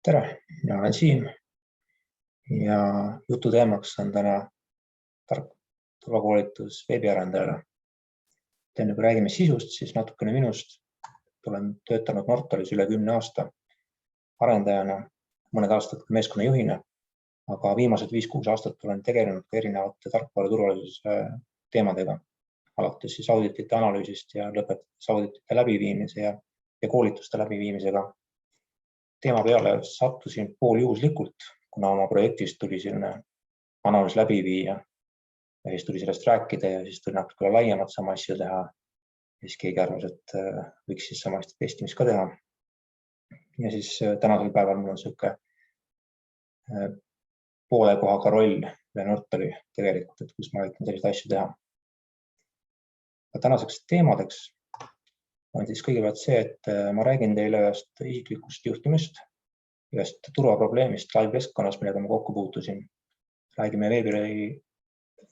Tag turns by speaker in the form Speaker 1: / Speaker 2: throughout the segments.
Speaker 1: Tere, mina olen Siim ja jutu teemaks on täna tark turvakoolitus veebiarendajale. Enne kui räägime sisust, siis natukene minust. Olen töötanud Nortalis üle 10 aasta arendajana, mõned aastad meeskonna juhina, aga viimased 5-6 aastat olen tegelenud ka erinevate tarkvara turvalisuse teemadega, alates siis auditite analüüsist ja lõpetades auditite läbiviimise ja koolituste läbiviimisega. Teema peale sattusin pooljuhuslikult, kuna oma projektist tuli selline analüüs läbi viia ja siis tuli sellest rääkida ja siis tuli natuke laiemat sama asja teha. Ja siis keegi arvas, et võiks siis sama asja testimist ka teha. Ja siis tänasel päeval mul on selline poole kohaga roll üle Nortali tegelikult, et kus ma aitan selliseid asju teha. Tänaseks teemadeks on siis kõigepealt see, et ma räägin teile ühest isiklikust juhtumist, ühest turvaprobleemist live-keskkonnas, millega ma kokku puutusin. Räägime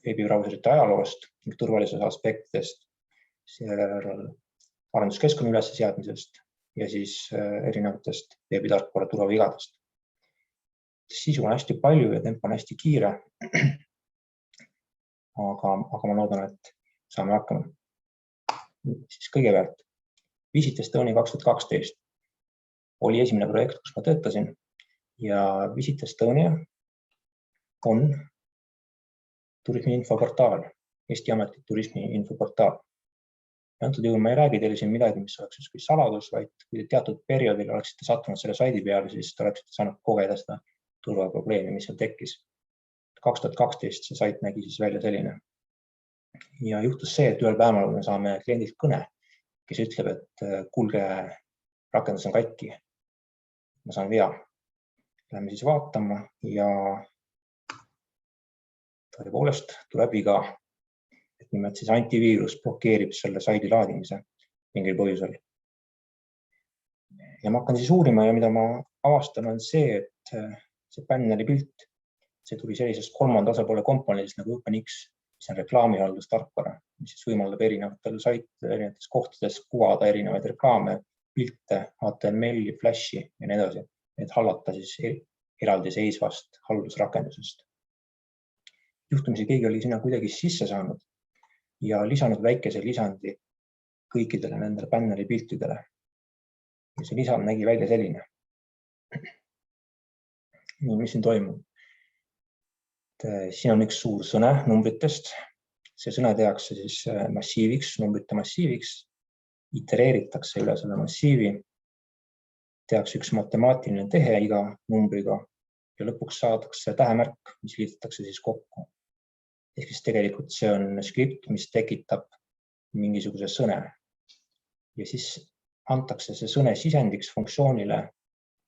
Speaker 1: veebibrauserite ajaloost ning turvalisuse aspektidest, arenduskeskkonna ülesseadmisest ja siis erinevatest veebitarkvara turvavigadest. Sisu on hästi palju ja tempo on hästi kiire, aga ma loodan, et saame hakkama. Siis kõigepealt Visit Estonia 2012 oli esimene projekt, kus ma töötasin ja Visit Estonia on turismi infoportaal, Eesti ametlik turismi infoportaal. Ja antud juhul ma ei räägi teile siin midagi, mis oleks kui saladus, vaid kui teatud perioodil oleksite sattunud selle saidi peale, siis oleksite saanud kogeda seda turvaprobleemi, mis seal tekkis. 2012 see sait nägi siis välja selline. Ja juhtus see, et ühel päeval me saame kliendilt kõne, kes ütleb, et kuulge, rakendus on katki. Ma saan vea. Läheme siis vaatama ja tõepoolest tuleb viga. Et nimelt siis antiviirus blokeerib selle saidi laadimise mingil põhjusel. Ja ma hakkan siis uurima ja mida ma avastan on see, et see Banneri pilt, see tuli sellisest kolmanda osapoole komponendist nagu OpenX, mis on reklaamihaldustarkvara, mis siis võimaldab erinevatel saitidel erinevates kohtades kuvada erinevaid reklaame, pilte, HTML-i, Flashi ja nii edasi, et hallata siis eraldi seisvast haldusrakendusest. Juhtumisi keegi oli sinna kuidagi sisse saanud ja lisanud väikese lisandi kõikidele nendele Banneri piltidele. Ja see lisand nägi välja selline. Nii, mis siin toimub? Siin on üks suur sõne numbritest. See sõne tehakse siis massiiviks, numbrite massiiviks, itereeritakse üle selle massiivi, tehakse üks matemaatiline tehe iga numbriga ja lõpuks saadakse tähemärk, mis liidetakse siis kokku. Ehk siis tegelikult see on skript, mis tekitab mingisuguse sõne ja siis antakse see sõne sisendiks funktsioonile,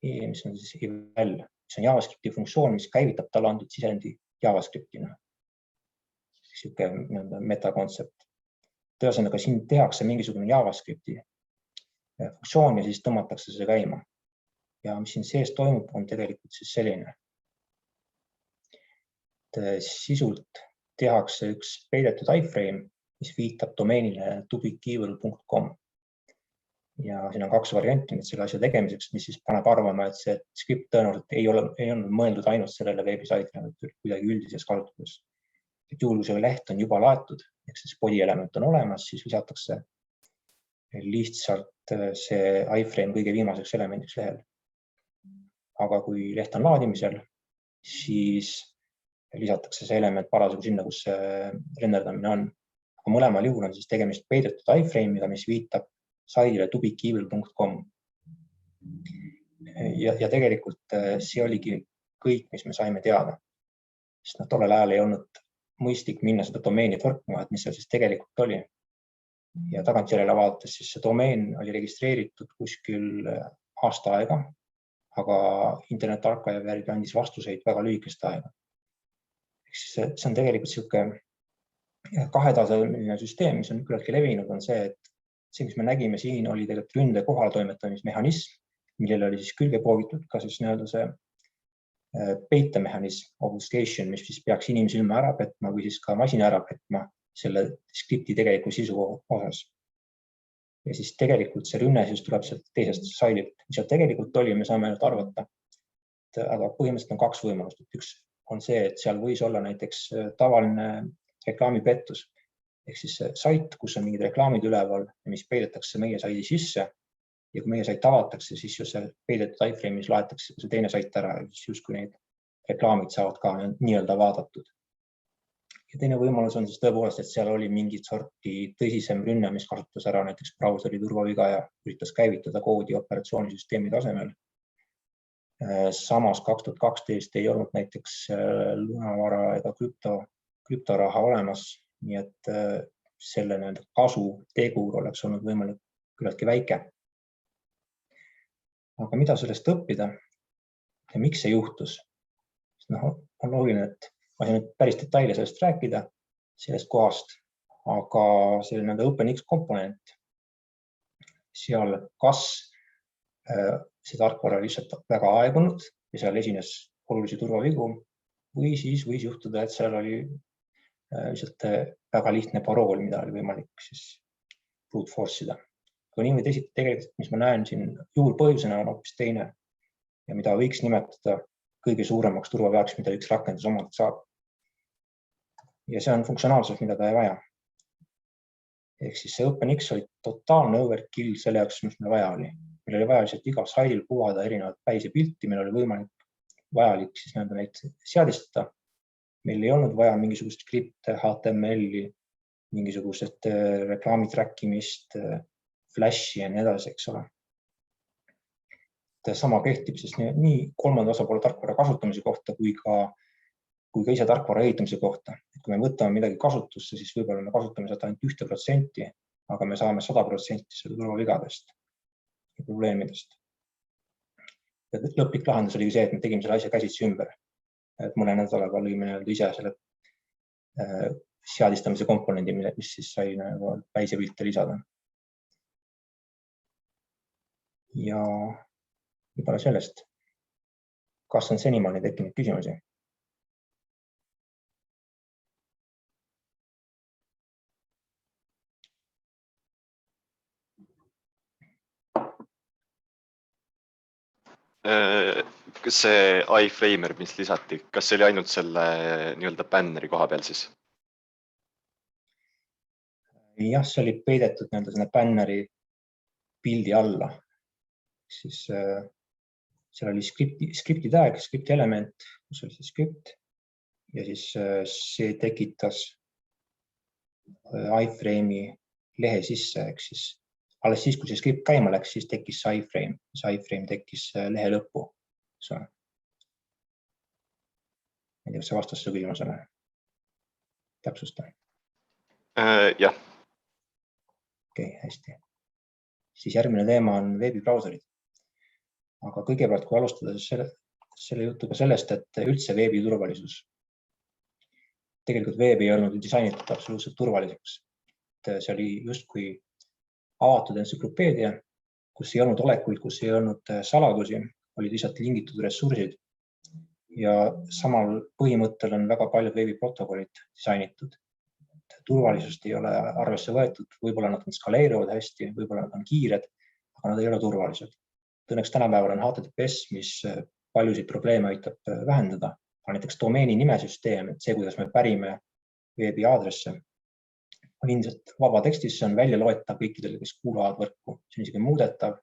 Speaker 1: mis on siis eval, mis on JavaScripti funktsioon, mis käivitab talle antud sisendi JavaScriptina. Selline metakontsept. Tõesõnaga siin tehakse mingisugune JavaScripti funktsioon ja siis tõmmatakse see käima. Ja mis siin sees toimub, on tegelikult siis selline. Sisult tehakse üks peidetud iframe, mis viitab domeenile tubikkeyword.com. Ja siin on 2 varianti selle asja tegemiseks, mis siis paneb arvama, et see skript tõenäoliselt ei olnud mõeldud ainult sellele veebisaitile, vaid kuidagi üldises kasutades. Et juhul, kui see leht on juba laetud, ehk siis body element on olemas, siis lisatakse lihtsalt see iframe kõige viimaseks elemendiks lehel. Aga kui leht on laadimisel, siis lisatakse see element parasjagu sinna, kus see renderdamine on. Aga mõlemal juhul on siis tegemist peidetud iframe'iga, mis viitab saidile tubikkeyword.com. Ja tegelikult see oligi kõik, mis me saime teada. Sest tollel ajal ei olnud mõistlik minna seda domeeni torkma, et mis see siis tegelikult oli. Ja tagantjärele vaadates siis see domeen oli registreeritud kuskil aasta aega, aga Internet Archive järgi andis vastuseid väga lühikest aega. See on tegelikult selline kahetasemeline süsteem, mis on küllaltki levinud, on see, et see, mis me nägime siin, oli tegelikult ründe kohaltoimetamismehhanism, millele oli siis külge poogitud ka siis see peitemehhanism, obfuscation, mis siis peaks inimsilma ära petma või siis ka masina ära petma selle skripti tegeliku sisu osas. Ja siis tegelikult see rünne siis tuleb sealt teisest saidilt. Mis seal tegelikult oli, me saame nüüd arvata. aga põhimõtteliselt on kaks võimalust. Üks on see, et seal võis olla näiteks tavaline reklaamipettus. Ehk siis sait, kus on mingid reklaamid üleval, mis peidetakse meie saidi sisse ja kui meie sait avatakse, siis just see peidetud iframe'is laetakse see teine sait ära ja siis justkui need reklaamid saavad ka nii-öelda vaadatud. Ja teine võimalus on siis tõepoolest, et seal oli mingit sorti tõsisem rünne, mis kasutas ära näiteks brauseri turvaviga ja üritas käivitada koodi operatsioonisüsteemi tasemel. Samas 2012 ei olnud näiteks lunavara ega krüptoraha olemas, nii et selle kasu tegur oleks olnud võimalik küllaltki väike. Aga mida sellest õppida ja miks see juhtus? On oluline, et ma ei päris detaile sellest rääkida sellest kohast, aga selline OpenX komponent, seal kas see tarkvara lihtsalt väga aegunud ja seal esines olulisi turvavigu või siis võis juhtuda, et seal oli lihtsalt väga lihtne parool, mida oli võimalik siis brute force'ida. Kui nii või teisiti tegelikult, mis ma näen siin juurpõhjusena on hoopis teine ja mida võiks nimetada kõige suuremaks turvaveaks, mida üks rakendus omalt saab. Ja see on funktsionaalsus, mida ta ei vaja. Ehk siis see OpenX oli totaalne overkill selle jaoks, mis meil vaja oli. Meil oli vaja lihtsalt iga saidil kuvada erinevat päise pilti, meil oli vajalik siis neid seadistada. Meil ei olnud vaja mingisugust skripte, HTML-i, mingisugused reklaami trackimist, Flashi ja nii edasi, eks ole. Sama kehtib siis nii kolmanda osapoole tarkvara kasutamise kohta kui ka ise tarkvara ehitamise kohta. Et kui me võtame midagi kasutusse, siis võib-olla me kasutame seda ainult 1%, aga me saame 100% selle turvavigadest ja probleemidest. Ja lõplik lahendus oli see, et me tegime selle asja käsitsi ümber. Et mõne nädalaga olime ise selle seadistamise komponendi, mis siis sai päisepilte lisada. Ja võib-olla sellest, kas on senimaani tekkinud küsimusi?
Speaker 2: Kas see iframer, mis lisati, kas see oli ainult selle nii-öelda bänneri koha peal siis?
Speaker 1: Jah, see oli peidetud selle bänneri pildi alla. Siis seal oli skripti tag, skripti element, kus oli see skript ja siis see tekitas iframe'i lehe sisse, ehk siis alles siis, kui see skript käima läks, siis tekkis see iframe. See iframe tekkis lehe lõppu. Ma ei tea, kas see vastas su küsimusele. Täpsusta.
Speaker 2: Jah.
Speaker 1: Okei, hästi. Siis järgmine teema on veebibrauserid. Aga kõigepealt, kui alustada selle jutuga sellest, et üldse veebi turvalisus. Tegelikult veeb ei olnud disainitud absoluutselt turvaliseks. See oli justkui avatud entsüklopeedia, kus ei olnud olekuid, kus ei olnud saladusi, olid lihtsalt lingitud ressursid. Ja samal põhimõttel on väga paljud veebiprotokollid disainitud. Turvalisust ei ole arvesse võetud, võib-olla nad skaleeruvad hästi, võib-olla nad on kiired, aga nad ei ole turvalised. Õnneks tänapäeval on HTTPS, mis paljusid probleeme aitab vähendada. Näiteks domeeni nimesüsteem, et see, kuidas me pärime veebi aadresse, on ilmselt vaba tekstis, see on välja loetav kõikidele, kes kuuluvad võrku. See on isegi muudetav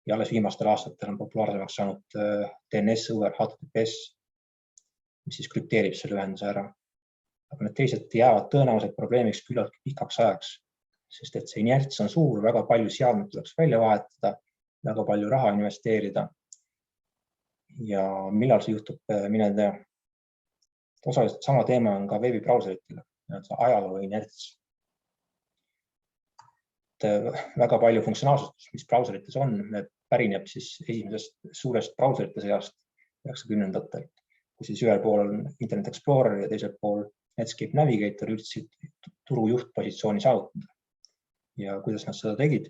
Speaker 1: ja alles viimastel aastatel on populaarsemaks saanud DNS over HTTPS, mis siis krüpteerib selle ühenduse ära. Aga need teised jäävad tõenäoliselt probleemiks küllalt pikaks ajaks, sest et see inerts on suur, väga palju seadmeid tuleks välja vahetada, väga palju raha investeerida. Ja millal see juhtub, mine tea. Osaliselt sama teema on ka veebibrauseritele, ajaloo inerts. Väga palju funktsionaalsust, mis brauserites on, pärineb siis esimesest suurest brauserite seast 90-ndatelt, kus siis ühel pool on Internet Explorer ja teisel pool Netscape Navigator üritasid turu juhtpositsiooni saavutada. Ja kuidas nad seda tegid?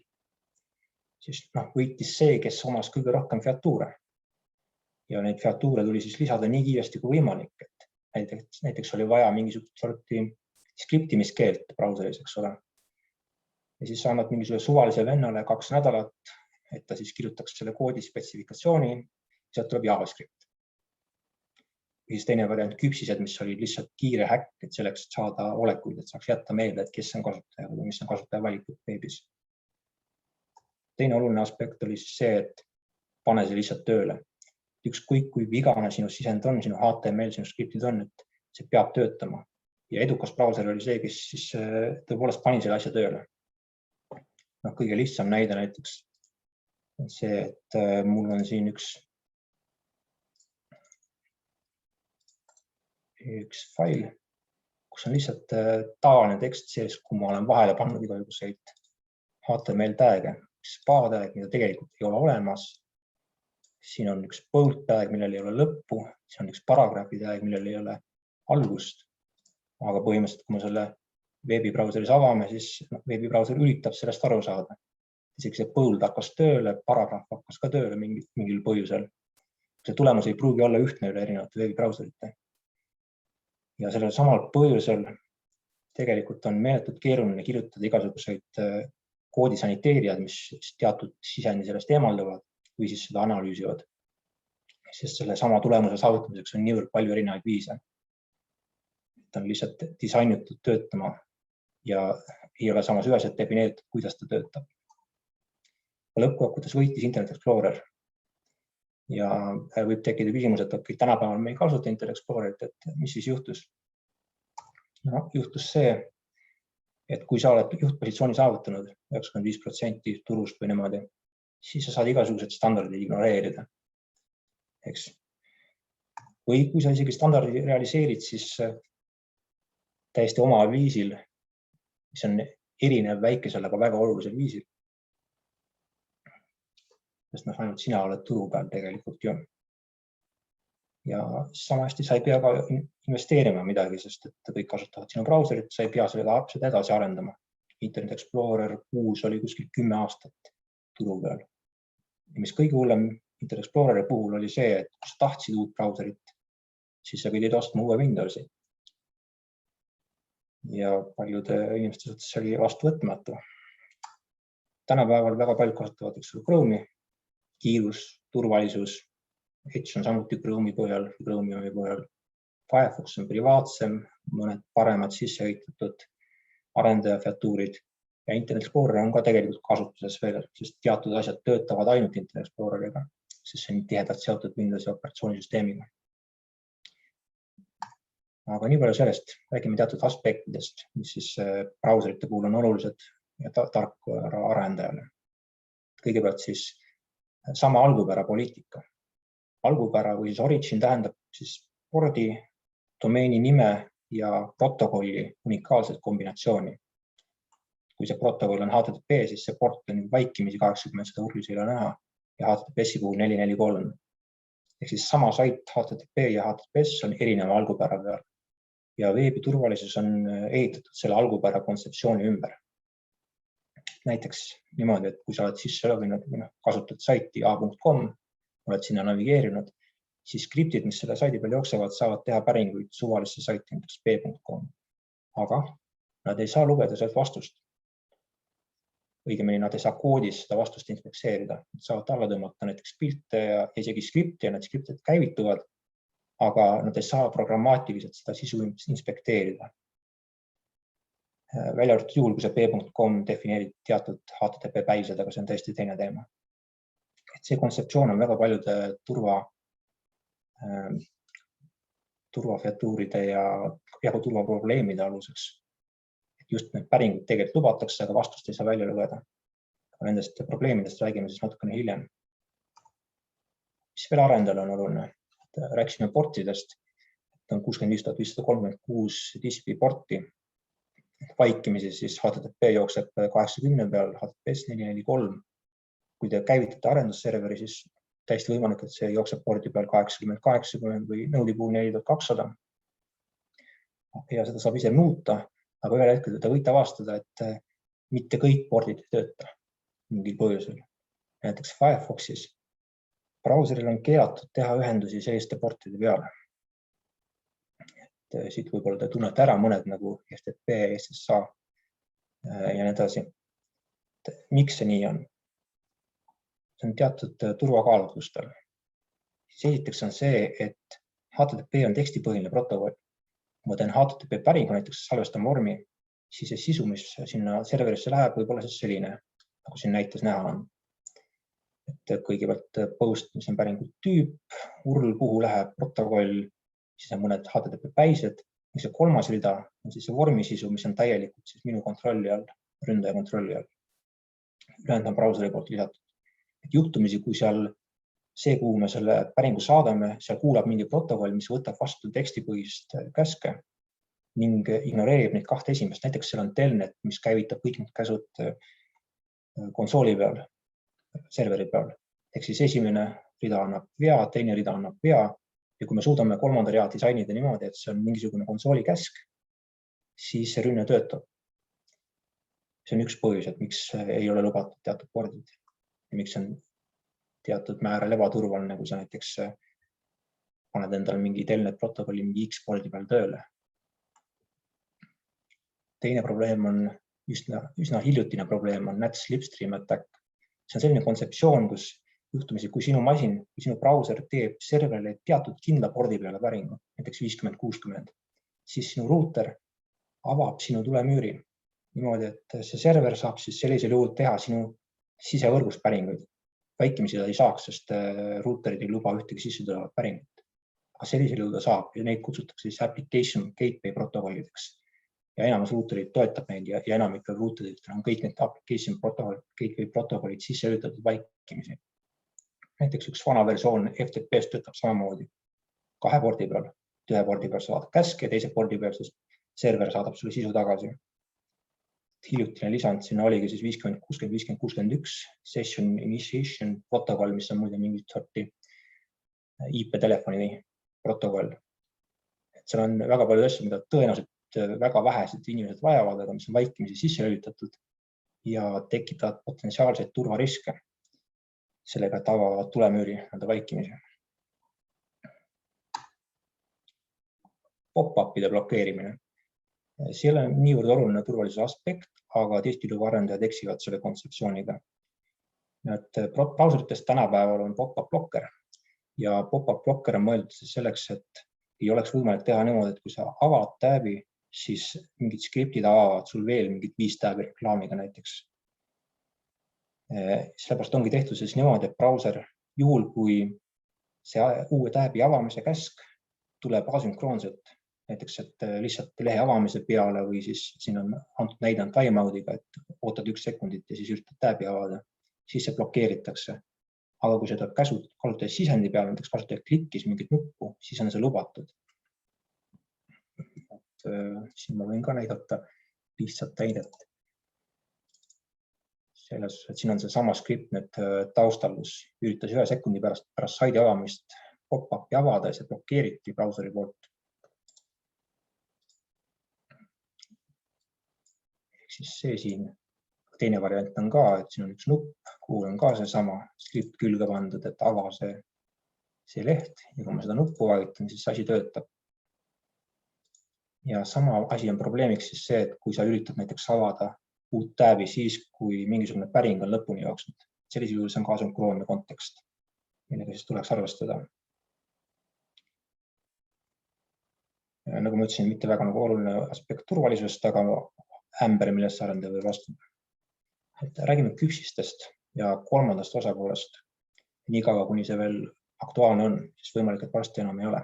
Speaker 1: Siis võitis see, kes omas kõige rohkem featuure. Ja neid featuure tuli siis lisada nii kiiresti kui võimalik, et näiteks oli vaja mingisugust sorti skriptimiskeelt brauseris, eks ole. Ja siis annad mingisuguse suvalise vennale 2 nädalat, et ta siis kirjutaks selle koodi spetsifikatsiooni, sealt tuleb JavaScript. siis teine variant küpsised, mis oli lihtsalt kiire häkk, et selleks saada olekuid, et saaks jätta meelde, et kes on kasutaja või mis on kasutaja valikud veebis. Teine oluline aspekt oli siis see, et pane see lihtsalt tööle. Ükskõik kui vigane sinu sisend on, sinu HTML, sinu skriptid on, et see peab töötama. Ja edukas brauser oli see, kes siis tõepoolest pani selle asja tööle. Kõige lihtsam näide näiteks on see, et mul on siin üks fail, kus on lihtsalt tavaline tekst sees, kui ma olen vahele pannud igasuguseid HTML tag'e, spa tag, mida tegelikult ei ole olemas. Siin on üks bold tag, millel ei ole lõppu, siin on üks paragrahvi tag, millel ei ole algust. Aga põhimõtteliselt, kui me selle veebibrauseris avame, siis veebibrauser üritab sellest aru saada. Isegi see bold hakkas tööle, paragrahv hakkas ka tööle mingil põhjusel. See tulemus ei pruugi olla ühtne üle erinevate veebibrauserite. Ja sellel samal põhjusel tegelikult on meeletult keeruline kirjutada igasuguseid koodisaniteerijad, mis teatud sisendi sellest eemaldavad või siis seda analüüsivad. Sest selle sama tulemuse saavutamiseks on niivõrd palju erinevaid viise. Ta on lihtsalt disainitud töötama ja ei ole samas üheselt defineeritud, kuidas ta töötab. Lõppkokkuvõttes võitis Internet Explorer ja võib tekkida küsimus, et tänapäeval me ei kasuta Internet Explorerit, et mis siis juhtus? Juhtus see, et kui sa oled juhtpositsiooni saavutanud 95% turust või niimoodi, siis sa saad igasugused standardid ignoreerida. Või kui sa isegi standardi realiseerid, siis täiesti oma viisil, mis on erinev väikesel, aga väga olulisel viisil. Sest ainult sina oled turu peal tegelikult ju. Ja sama hästi sa ei pea ka investeerima midagi, sest et kõik kasutavad sinu brauserit, sa ei pea seda edasi arendama. Internet Explorer 6 oli kuskil 10 aastat turu peal. Ja mis kõige hullem Internet Exploreri puhul oli see, et kui sa tahtsid uut brauserit, siis sa pidid ostma uue Windowsi. Ja paljude inimeste suhtes oli vastuvõtmatu. Tänapäeval väga paljud kasutavad Chrome'i, kiirus, turvalisus, Edge on samuti Chrome'i põhjal, Firefox on privaatsem, mõned paremad sisseehitatud arendajafeatuurid ja Internet Explorer on ka tegelikult kasutuses veel, sest teatud asjad töötavad ainult Internet Exploreriga, sest see on tihedalt seotud Windowsi operatsioonisüsteemiga. Aga nii palju sellest, räägime teatud aspektidest, mis siis brauserite puhul on olulised ja tarkvara arendajale. Kõigepealt siis sama algupära poliitika. Algupära või siis origin tähendab siis pordi, domeeni nime ja protokolli unikaalset kombinatsiooni. Kui see protokoll on HTTP, siis see port on vaikimisi 80 seda urlis ei ole näha ja HTTPS-i puhul 443. Ehk siis sama sait HTTP ja HTTPS on erineva algupära peal. Ja veebi turvalisus on ehitatud selle algupära kontseptsiooni ümber. Näiteks niimoodi, et kui sa oled sisse loginud, kasutad saiti a.com, oled sinna navigeerinud, siis skriptid, mis selle saidi peal jooksevad, saavad teha päringuid suvalisse saiti, näiteks b.com. Aga nad ei saa lugeda sealt vastust. Õigemini nad ei saa koodis seda vastust inspekteerida. Nad saavad alla tõmmata näiteks pilte ja isegi skripti ja need skriptid käivituvad, aga nad ei saa programmaatiliselt seda sisu inspekteerida. Välja arvatud juhul, kui see b.com defineerib teatud HTTP päised, aga see on täiesti teine teema. See kontseptsioon on väga paljude turvafeatuuride ja turvaprobleemide aluseks. Just need päringud tegelikult lubatakse, aga vastust ei saa välja lugeda. Nendest probleemidest räägime siis natukene hiljem. Mis veel arendajal on oluline? Rääkisime portidest, et on 65536 TCP porti. Vaikimisi siis HTTP jookseb 80 peal, HTTPS 443. Kui te käivitate arendusserveri, siis täiesti võimalik, et see jookseb pordi peal 8080 või Node'i puhul 4200. Ja seda saab ise muuta, aga ühel hetkel te võite avastada, et mitte kõik pordid ei tööta mingil põhjusel. Näiteks Firefoxis brauseril on keelatud teha ühendusi selliste portide peale. Siit võib-olla te tunnete ära mõned nagu FTP, SSA ja nii edasi. Miks see nii on? See on teatud turvakaalutlustel. Esiteks on see, et HTTP on tekstipõhiline protokoll. Kui ma teen HTTP päringu, näiteks salvestan vormi, siis see sisu, mis sinna serverisse läheb, võib olla siis selline, nagu siin näites näha on. Et kõigepealt post, mis on päringu tüüp, URL, kuhu läheb protokoll, siis on mõned HTTP päised. Ja see kolmas rida on siis see vormisisu, mis on täielikult siis minu kontrolli all, ründaja kontrolli all. Ülejäänud on brauseri poolt lisatud. Et juhtumisi, kui seal see, kuhu me selle päringu saadame, seal kuulab mingi protokoll, mis võtab vastu tekstipõhist käske ning ignoreerib neid kahte esimest. Näiteks seal on telnet, mis käivitab kõik need käsud konsooli peal, serveri peal. Ehk siis esimene rida annab vea, teine rida annab vea. Ja kui me suudame kolmanda rea disainida niimoodi, et see on mingisugune konsooli käsk, siis see rünne töötab. See on üks põhjus, et miks ei ole lubatud teatud pordid ja miks on teatud määral ebaturvaline, kui sa näiteks paned endale mingi telnet protokolli mingi X-pordi peal tööle. Teine probleem on üsna hiljutine probleem on NAT slipstream attack. See on selline kontseptsioon, kus juhtumisi, kui sinu masin, kui sinu brauser teeb serverile teatud kindla pordi peale päringu, näiteks 50-60, siis sinu ruuter avab sinu tulemüüri niimoodi, et see server saab siis sellisel juhul teha sinu sisevõrgust päringuid. Vaikimisi ta ei saaks, sest ruuterid ei luba ühtegi sisse tulevat päringut. Aga sellisel juhul ta saab ja neid kutsutakse siis application gateway protokollideks. Ja enamus ruuterid toetab neid ja enamikul ruuteridel on kõik need application gateway protokollid sisse lülitatud vaikimisi. Näiteks üks vana versioon FTP-st töötab samamoodi 2 pordi peal. Ühe pordi peal saad käske ja teise pordi peal siis server saadab sulle sisu tagasi. Hiljutine lisand sinna oligi siis 50-60-50-61 session initiation protokoll, mis on muide mingit sorti IP-telefoni protokoll. Et seal on väga palju asju, mida tõenäoliselt väga vähesed inimesed vajavad, aga mis on vaikimisi sisse lülitatud ja tekitavad potentsiaalseid turvariske. Sellega avavad tulemüüri vaikimisi. Pop-upide blokeerimine. See ei ole niivõrd oluline turvalisuse aspekt, aga tihtilugu arendajad eksivad selle kontseptsiooniga. Brauseritest tänapäeval on pop-up blokker ja pop-up blokker on mõeldud selleks, et ei oleks võimalik teha niimoodi, et kui sa avad tääbi, siis mingid skriptid avavad sul veel mingid 5 tääbi reklaamiga näiteks. Sellepärast ongi tehtud siis niimoodi, et brauser juhul, kui see uue tääbi avamise käsk tuleb asünkroonselt, näiteks et lihtsalt lehe avamise peale või siis siin on antud näidanud timeoutiga, et ootad 1 sekundit ja siis üritad tääbi avada, siis see blokeeritakse. Aga kui see tuleb kasutaja sisendi peale, näiteks kasutaja klikkis mingit nuppu, siis on see lubatud. Siin ma võin ka näidata lihtsalt näidet. Siin on see sama skript nüüd taustal, kus üritas 1 sekundi pärast saidi avamist pop-upi avada ja see blokeeriti brauseri poolt. Ehk siis see siin. Teine variant on ka, et siin on üks nupp, kuhu on ka see sama skript külge pandud, et ava see leht ja kui ma seda nuppu vajutan, siis asi töötab. Ja sama asi on probleemiks siis see, et kui sa üritad näiteks avada uut tääbi siis, kui mingisugune päring on lõpuni jooksnud. Sellisel juhul see on ka sünkroonne kontekst, millega siis tuleks arvestada. Nagu ma ütlesin, mitte väga oluline aspekt turvalisusest, aga ämber, millest arendaja võib vastuda. Räägime küpsistest ja kolmandast osapoolest. Nii kaua, kuni see veel aktuaalne on, siis võimalik, et varsti enam ei ole.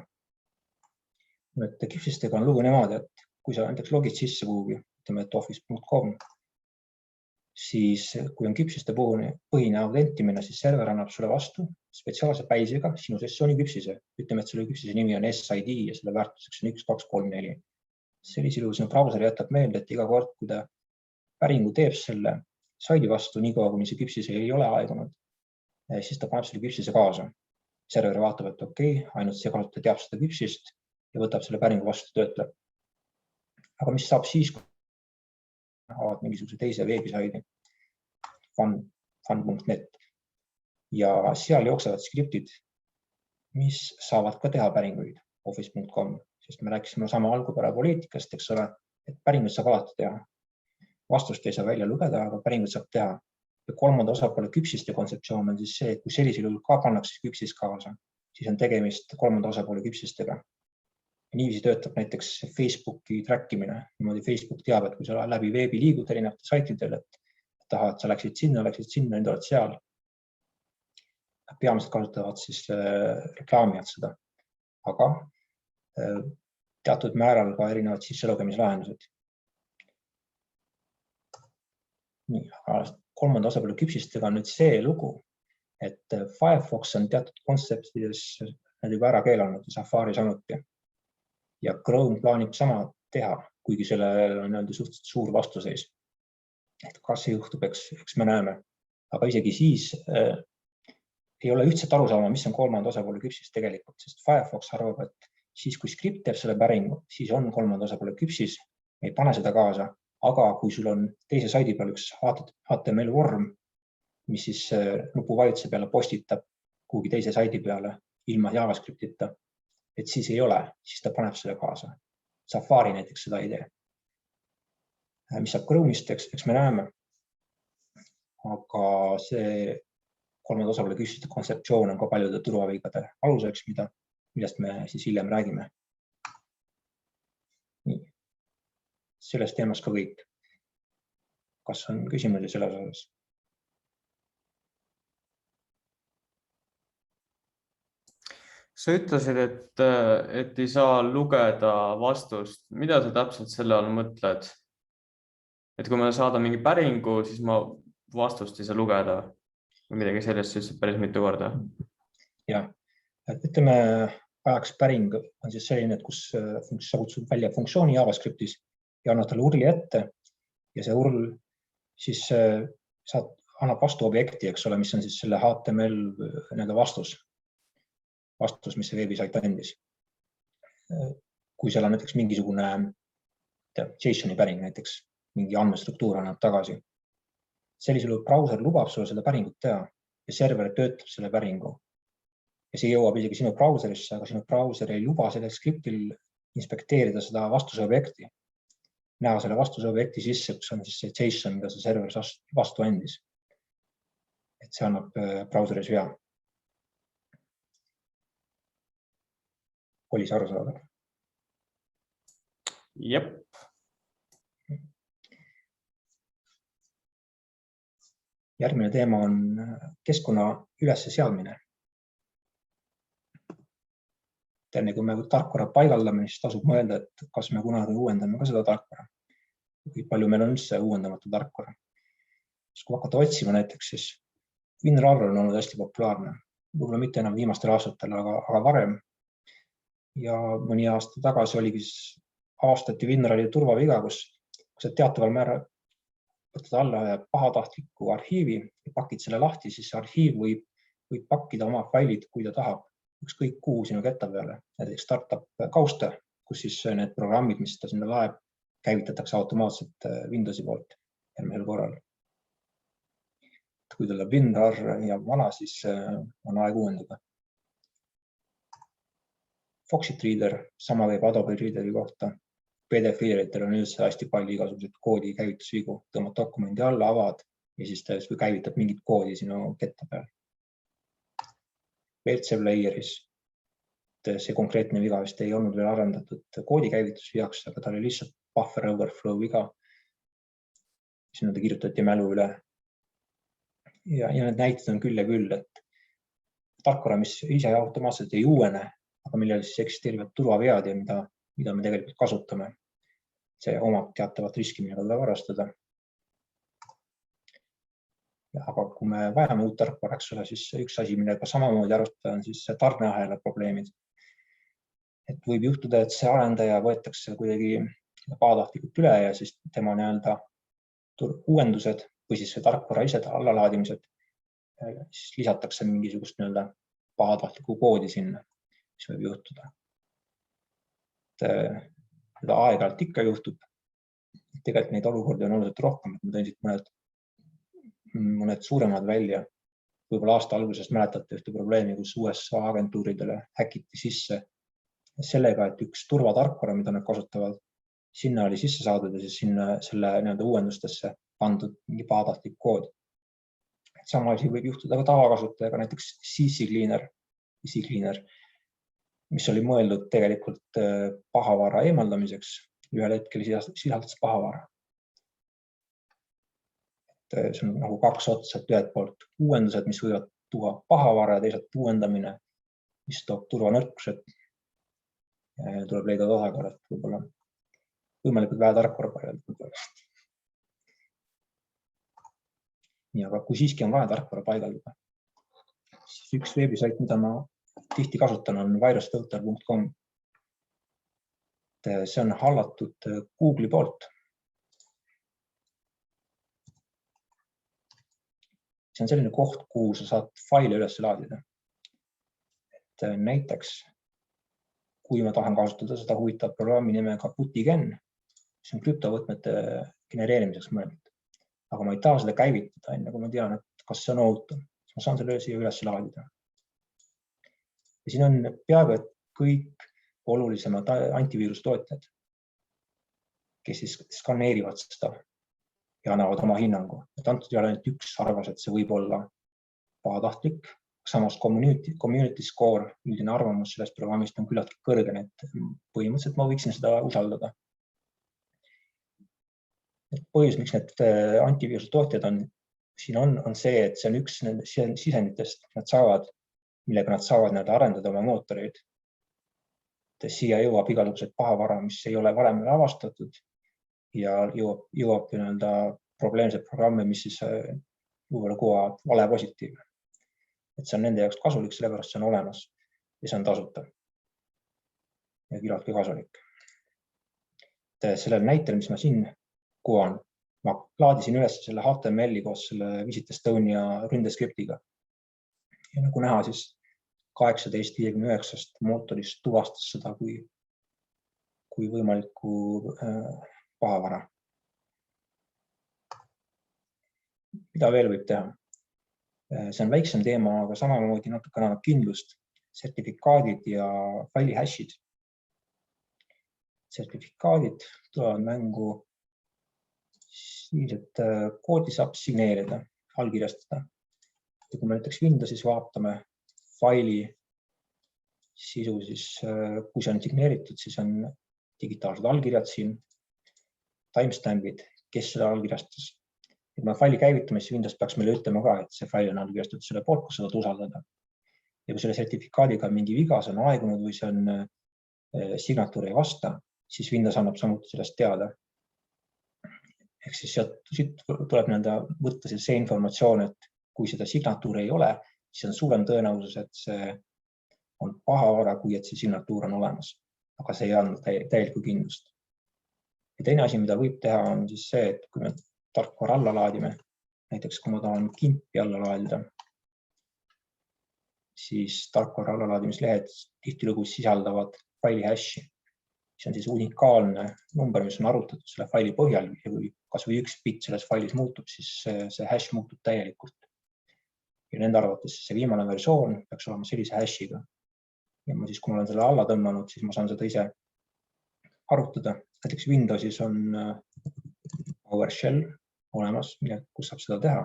Speaker 1: Küpsistega on lugu niimoodi, et kui sa näiteks logid sisse kuhugi, ütleme, et office.com, siis kui on küpsiste põhine autentimine, siis server annab sulle vastu spetsiaalse päisega sinu sessiooni küpsise. Ütleme, et selle küpsise nimi on SID ja selle väärtuseks on 1, 2, 3, 4. Sellisel juhul sinu brauser jätab meelde, et iga kord, kui ta päringu teeb selle saidi vastu, nii kaua, kuni see küpsise ei ole aegunud, siis ta paneb selle küpsise kaasa. Server vaatab, et okei, ainult see kasutaja teab seda küpsist ja võtab selle päringu vastu töötleb. Aga mis saab siis, kui avad mingisuguse teise veebisaidi, fun.net, ja seal jooksevad skriptid, mis saavad ka teha päringuid office.com, sest me rääkisime sama algupära poliitikast, eks ole, et päringuid saab alati teha. Vastust ei saa välja lugeda, aga päringuid saab teha. Ja kolmanda osapoole küpsiste kontseptsioon on siis see, et kui sellisel juhul ka pannakse küpsis kaasa, siis on tegemist kolmanda osapoole küpsistega. Niiviisi töötab näiteks Facebooki trackimine. Niimoodi Facebook teab, et kui sa läbi veebi liigud erinevate saitidel, et tahad, sa läksid sinna, nüüd oled seal. Peamiselt kasutavad siis reklaamijad seda, aga teatud määral ka erinevad sisselogemislahendused. Nii, kolmanda osapoole küpsistega on nüüd see lugu, et Firefox on teatud kontseptides juba ära keelanud ja Safari samuti. Ja Chrome plaanib sama teha, kuigi sellel on suhteliselt suur vastuseis. Et kas see juhtub, eks me näeme. Aga isegi siis ei ole ühtset arusaama, mis on kolmanda osapoole küpsis tegelikult, sest Firefox arvab, et siis kui skript teeb selle päringu, siis on kolmanda osapoole küpsis, me ei pane seda kaasa, aga kui sul on teise saidi peal üks HTML vorm, mis siis nupuvajutuse peale postitab kuhugi teise saidi peale ilma JavaScriptita, et siis ei ole, siis ta paneb selle kaasa. Safari näiteks seda ei tee. Mis saab Chrome'ist, eks me näeme, aga see kolmanda osapoole küpsiste kontseptsioon on ka paljude turvavigade aluseks, millest me siis hiljem räägime. Nii. Selles teemas ka kõik. Kas on küsimusi selles osas?
Speaker 3: Sa ütlesid, et ei saa lugeda vastust. Mida sa täpselt selle all mõtled? Et kui ma saadan mingi päringu, siis ma vastust ei saa lugeda või midagi sellest siis päris mitu korda?
Speaker 1: Jah, ütleme, ajaks päring on siis selline, et kus sa kutsud välja funktsiooni JavaScriptis ja annad talle URL-i ette ja see URL siis annab vastu objekti, eks ole, mis on siis selle HTML vastus, mis see veebisait andis. Kui seal on näiteks mingisugune JSON-i päring, näiteks mingi andmestruktuur annab tagasi. Sellisel brauser lubab sulle seda päringut teha ja server töötab selle päringu. Ja see jõuab isegi sinu brauserisse, aga sinu brauser ei luba sellel skriptil inspekteerida seda vastuse objekti. Näha selle vastuse objekti sisse, kus on siis see JSON, mida see server vastu andis. Et see annab brauseris vea. Oli see arusaadav?
Speaker 3: Jep.
Speaker 1: Järgmine teema on keskkonna ülesse seadmine. Enne kui me tarkvara paigaldame, siis tasub mõelda, et kas me kunagi uuendame ka seda tarkvara. Kui palju meil on üldse uuendamata tarkvara. Kui hakata otsima näiteks, siis WinRAR on olnud hästi populaarne. Võib-olla mitte enam viimastel aastatel, aga varem. Ja mõni aasta tagasi oligi avastati WinRAR-i turvaviga, kus sa teataval määral võtad alla pahatahtliku arhiivi ja pakid selle lahti, siis see arhiiv võib pakkida oma failid, kui ta tahab, ükskõik kuhu sinu ketta peale. Näiteks startup kausta, kus siis need programmid, mis ta sinna laeb, käivitatakse automaatselt Windowsi poolt järgmisel korral. Kui tuleb WinRAR ja vana, siis on aeg uuendada. Foxit Reader, sama võib Adobe Readeri kohta. PDF Readeritel on üldse hästi palju igasuguseid koodi käivitusvigu. Tõmbad dokumendi alla, avad ja siis ta käivitab mingit koodi sinu ketta peal. WLC Playeris see konkreetne viga vist ei olnud veel arendatud koodi käivitusvigaks, aga ta oli lihtsalt buffer overflow viga. Sinna ta kirjutati mälu üle. Ja need näited on küll ja küll, et tarkvara, mis ise automaatselt ei uuene, aga millel siis eksisteerivad turvavead ja mida me tegelikult kasutame. See omab teatavat riski, millega tuleb arvestada. Aga kui me vajame uut tarkvara, siis üks asi, millega samamoodi arvestada, on siis tarneahela probleemid. Et võib juhtuda, et see arendaja võetakse kuidagi pahatahtlikult üle ja siis tema uuendused või siis see tarkvara ise allalaadimised, siis lisatakse mingisugust pahatahtlikku koodi sinna, mis võib juhtuda. Seda aeg-ajalt ikka juhtub. Tegelikult neid olukordi on oluliselt rohkem, et ma tõin siit mõned suuremad välja. Võib-olla aasta algusest mäletate ühte probleemi, kus USA agentuuridele häkiti sisse sellega, et üks turvatarkvara, mida nad kasutavad, sinna oli sisse saadud ja siis sinna selle uuendustesse pandud mingi pahatahtlik kood. Sama asi võib juhtuda ka tavakasutajaga, näiteks CC Cleaner, CCleaner, mis oli mõeldud tegelikult pahavara eemaldamiseks. Ühel hetkel sisaldas pahavara. See on nagu kaks otsa, et ühelt poolt uuendused, mis võivad tuua pahavara ja teisalt uuendamine, mis toob turvanõrkused. Tuleb leida tasakaal, et võib-olla võimalikult vähe tarkvara paigaldada. Nii, aga kui siiski on vaja tarkvara paigaldada, siis üks veebisait, mida ma tihti kasutan, on virusfilter.com. See on hallatud Google'i poolt. See on selline koht, kuhu sa saad faile üles laadida. Et näiteks, kui ma tahan kasutada seda huvitavat programmi nimega Bootigen, see on krüptovõtmete genereerimiseks mõeldud. Aga ma ei taha seda käivitada, enne kui ma tean, et kas see on ohutu. Ma saan selle siia üles laadida. Ja siin on peaaegu et kõik olulisemad antiviirustootjad, kes siis skaneerivad seda ja annavad oma hinnangu. Et antud ei ole ainult üks arvas, et see võib olla pahatahtlik. Samas community score, üldine arvamus sellest programmist on küllaltki kõrge, et põhimõtteliselt ma võiksin seda usaldada. Põhjus, miks need antiviirustootjad siin on see, et see on üks sisenditest, millega nad saavad arendada oma mootoreid. Siia jõuab igasugused pahavara, mis ei ole varem avastatud ja jõuab probleemsed programme, mis siis võib-olla kuvavad vale positiivne. Et see on nende jaoks kasulik, sellepärast see on olemas ja see on tasuta. Ja küllaltki kasulik. Sellel näitel, mis ma siin kuvan, ma laadisin üles selle HTML-i koos selle Visit Estonia ründeskriptiga. Ja nagu näha, siis 1859 mootorist tuvastas seda kui võimalikku pahavara. Mida veel võib teha? See on väiksem teema, aga samamoodi natuke annab kindlust. Sertifikaadid ja faili hashid. Sertifikaadid tulevad mängu siis, et koodi saab signeerida, allkirjastada. Ja kui me näiteks Windowsis vaatame faili sisu, siis kui see on signeeritud, siis on digitaalsed allkirjad siin, timestampid, kes seda allkirjastas. Kui me faili käivitame, siis Windows peaks meile ütlema ka, et see fail on allkirjastatud selle poolt, kus seda usaldada. Ja kui selle sertifikaadiga on mingi viga, see on aegunud või see on signatuur ei vasta, siis Windows annab samuti sellest teada. Ehk siis siit tuleb võtta see informatsioon, et kui seda signatuuri ei ole, siis on suurem tõenäosus, et see on pahavara, kui et see signatuur on olemas. Aga see ei anna täielikku kindlust. Ja teine asi, mida võib teha, on siis see, et kui me tarkvara alla laadime, näiteks kui ma tahan kimpi alla laadida, siis tarkvara allalaadimislehed tihtilugu sisaldavad faili hashi. See on siis unikaalne number, mis on arvutatud selle faili põhjal ja kui kas või üks bit selles failis muutub, siis see hash muutub täielikult. Ja nende arvates see viimane versioon peaks olema sellise hashiga. Ja ma siis, kui ma olen selle alla tõmmanud, siis ma saan seda ise arvutada. Näiteks Windowsis on PowerShell olemas, kus saab seda teha.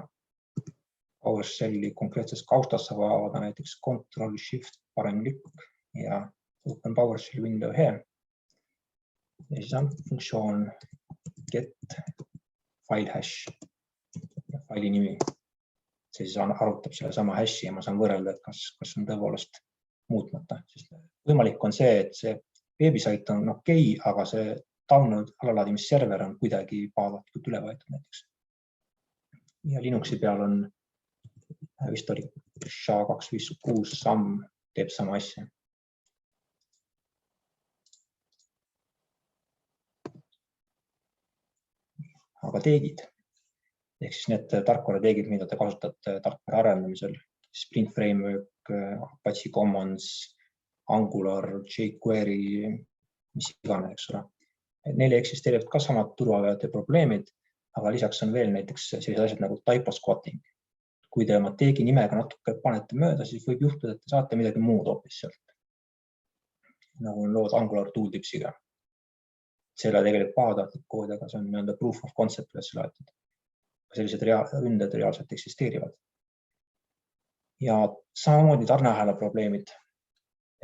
Speaker 1: PowerShelli konkreetses kaustas saab avada näiteks Ctrl-Shift parem klikk ja open PowerShell window here. Ja siis on funktsioon get file hash ja faili nimi. See siis arvutab selle sama hashi ja ma saan võrrelda, et kas on tõepoolest muutmata. Võimalik on see, et see veebisait on okei, aga see download alalaadimisserver on kuidagi pahatahtlikult üle võetud näiteks. Ja Linuxi peal on vist oli SHA-256 SAM teeb sama asja. Aga teegid, ehk siis need tarkvara teegid, mida te kasutate tarkvara arendamisel, Sprint Framework, Apache Commons, Angular, jQuery, mis iganes, eks ole. Neile eksisteerivad ka samad turvavead ja probleemid, aga lisaks on veel näiteks sellised asjad nagu typo squatting. Kui te oma teegi nimega natuke panete mööda, siis võib juhtuda, et te saate midagi muud hoopis sealt. Nagu on lood Angular tooltipsiga. See ei ole tegelikult pahatahtlik kood, aga see on proof of concept üles laetud. Sellised ründed reaalselt eksisteerivad. Ja samamoodi tarneahela probleemid.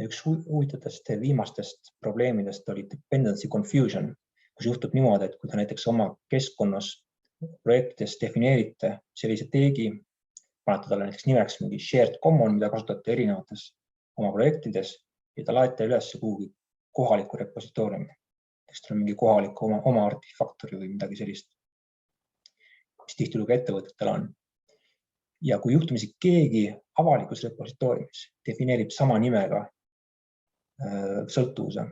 Speaker 1: Üks huvitavatest viimastest probleemidest oli dependency confusion, kus juhtub niimoodi, et kui te näiteks oma keskkonnas projektides defineerite sellise teegi, panete talle näiteks nimeks mingi shared common, mida kasutate erinevates oma projektides ja ta laete üles kuhugi kohaliku repositooriumi. Text on mingi kohaliku oma artifaktori või midagi sellist, mis tihtilugu ettevõtetel on. Ja kui juhtumisi keegi avalikus repositooriumis defineerib sama nimega sõltuvuse,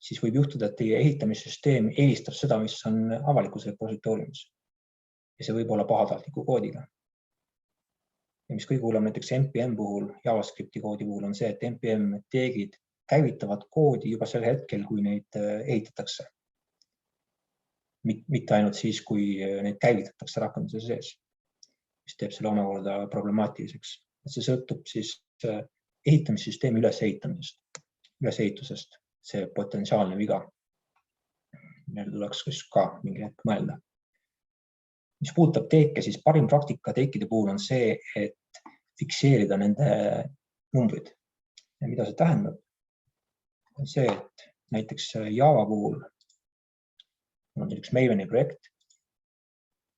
Speaker 1: siis võib juhtuda, et teie ehitamissüsteem eelistab seda, mis on avalikus repositooriumis. Ja see võib olla pahatahtliku koodiga. Ja mis kõige hullem näiteks NPM puhul, JavaScripti koodi puhul on see, et NPM teegid käivitavad koodi juba sel hetkel, kui neid ehitatakse. Mitte ainult siis, kui neid käivitatakse rakenduse sees, mis teeb selle omakorda problemaatiliseks. See sõltub siis ehitamissüsteemi ülesehitusest, see potentsiaalne viga. Meil tuleks ka mingi hetk mõelda. Mis puudutab teeke, siis parim praktika teekide puhul on see, et fikseerida nende numbrid. Ja mida see tähendab? On see, et näiteks Java puhul on üks Maveni projekt.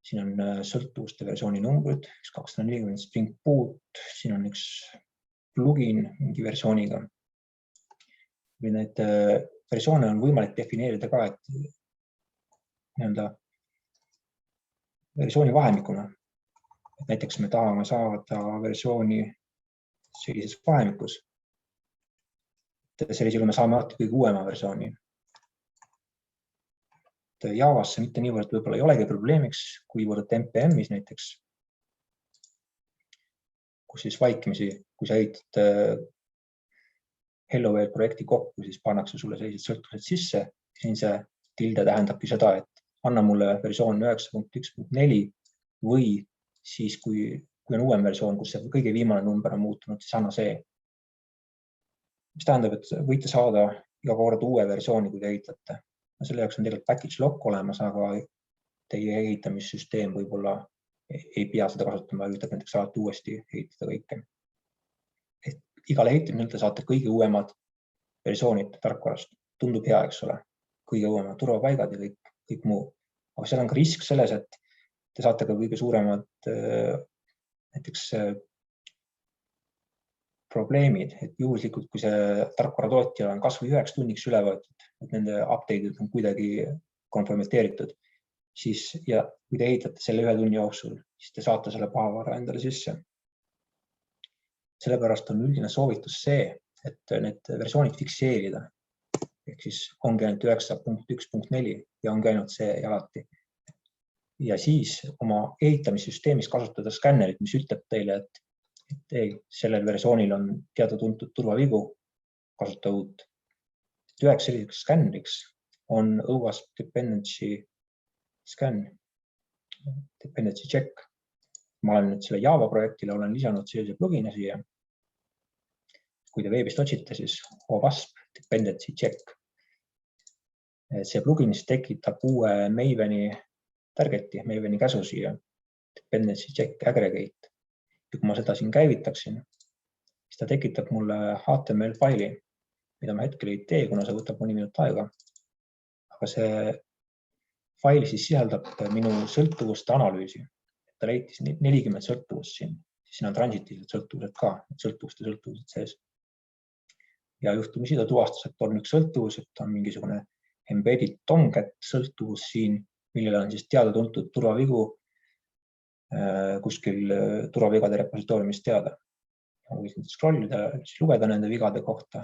Speaker 1: Siin on sõltuvuste versiooni numbrid, 240 Spring Boot, siin on üks plugin mingi versiooniga. Või need versioone on võimalik defineerida ka, et versiooni vahemikuna. Näiteks me tahame saada versiooni sellises vahemikus. Sellisel me saame alati kõige uuema versiooni. Javasse mitte niivõrd võib-olla ei olegi probleemiks, kuivõrd NPM-is näiteks, kus siis vaikimisi, kui sa ehitad Hello World projekti kokku, siis pannakse sulle sellised sõltuvused sisse. Siin see tilde tähendabki seda, et anna mulle versioon 9.1.4 või siis, kui on uuem versioon, kus see kõige viimane number on muutunud, siis anna see. Mis tähendab, et võite saada iga kord uue versiooni, kui te ehitate. Selle jaoks on tegelikult package lock olemas, aga teie ehitamissüsteem võib-olla ei pea seda kasutama, üritab näiteks alati uuesti ehitada kõike. Igal ehitamisel te saate kõige uuemad versioonid tarkvarast. Tundub hea, eks ole, kõige uuemad turvapaigad ja kõik muu. Aga seal on ka risk selles, et te saate ka kõige suuremad näiteks probleemid, et juhuslikult, kui see tarkvaratootja on kas või 9 tunniks üle võetud, et nende update'id on kuidagi konformiteeritud, siis ja kui te ehitate selle 1 tunni jooksul, siis te saate selle pahavara endale sisse. Sellepärast on üldine soovitus see, et need versioonid fikseerida. Ehk siis ongi ainult 9.1.4 ja ongi ainult see alati. Ja siis oma ehitamissüsteemis kasutada skännerit, mis ütleb teile, et sellel versioonil on teada-tuntud turvavigu, kasuta uut. Üheks selliseks skänneriks on OWASP dependency scan, dependency check. Ma olen nüüd selle Java projektile olen lisanud sellise plugini siia. Kui te veebist otsite, siis OWASP dependency check. See pluginis tekitab uue Maveni targeti, Maveni käsu siia, dependency check aggregate. Ja kui ma seda siin käivitaksin, siis ta tekitab mulle HTML faili, mida ma hetkel ei tee, kuna see võtab mõni minut aega. Aga see fail siis sisaldab minu sõltuvuste analüüsi. Ta leitis 40 sõltuvust siin. Siin on transitiivsed sõltuvused ka, sõltuvused sees. Ja juhtumisi ta tuvastas, et on üks sõltuvus, et on mingisugune embedded Tomcat sõltuvus siin, millele on siis teada-tuntud turvavigu kuskil turvavigade repositooriumis teada. Võin scrollida, lugeda nende vigade kohta.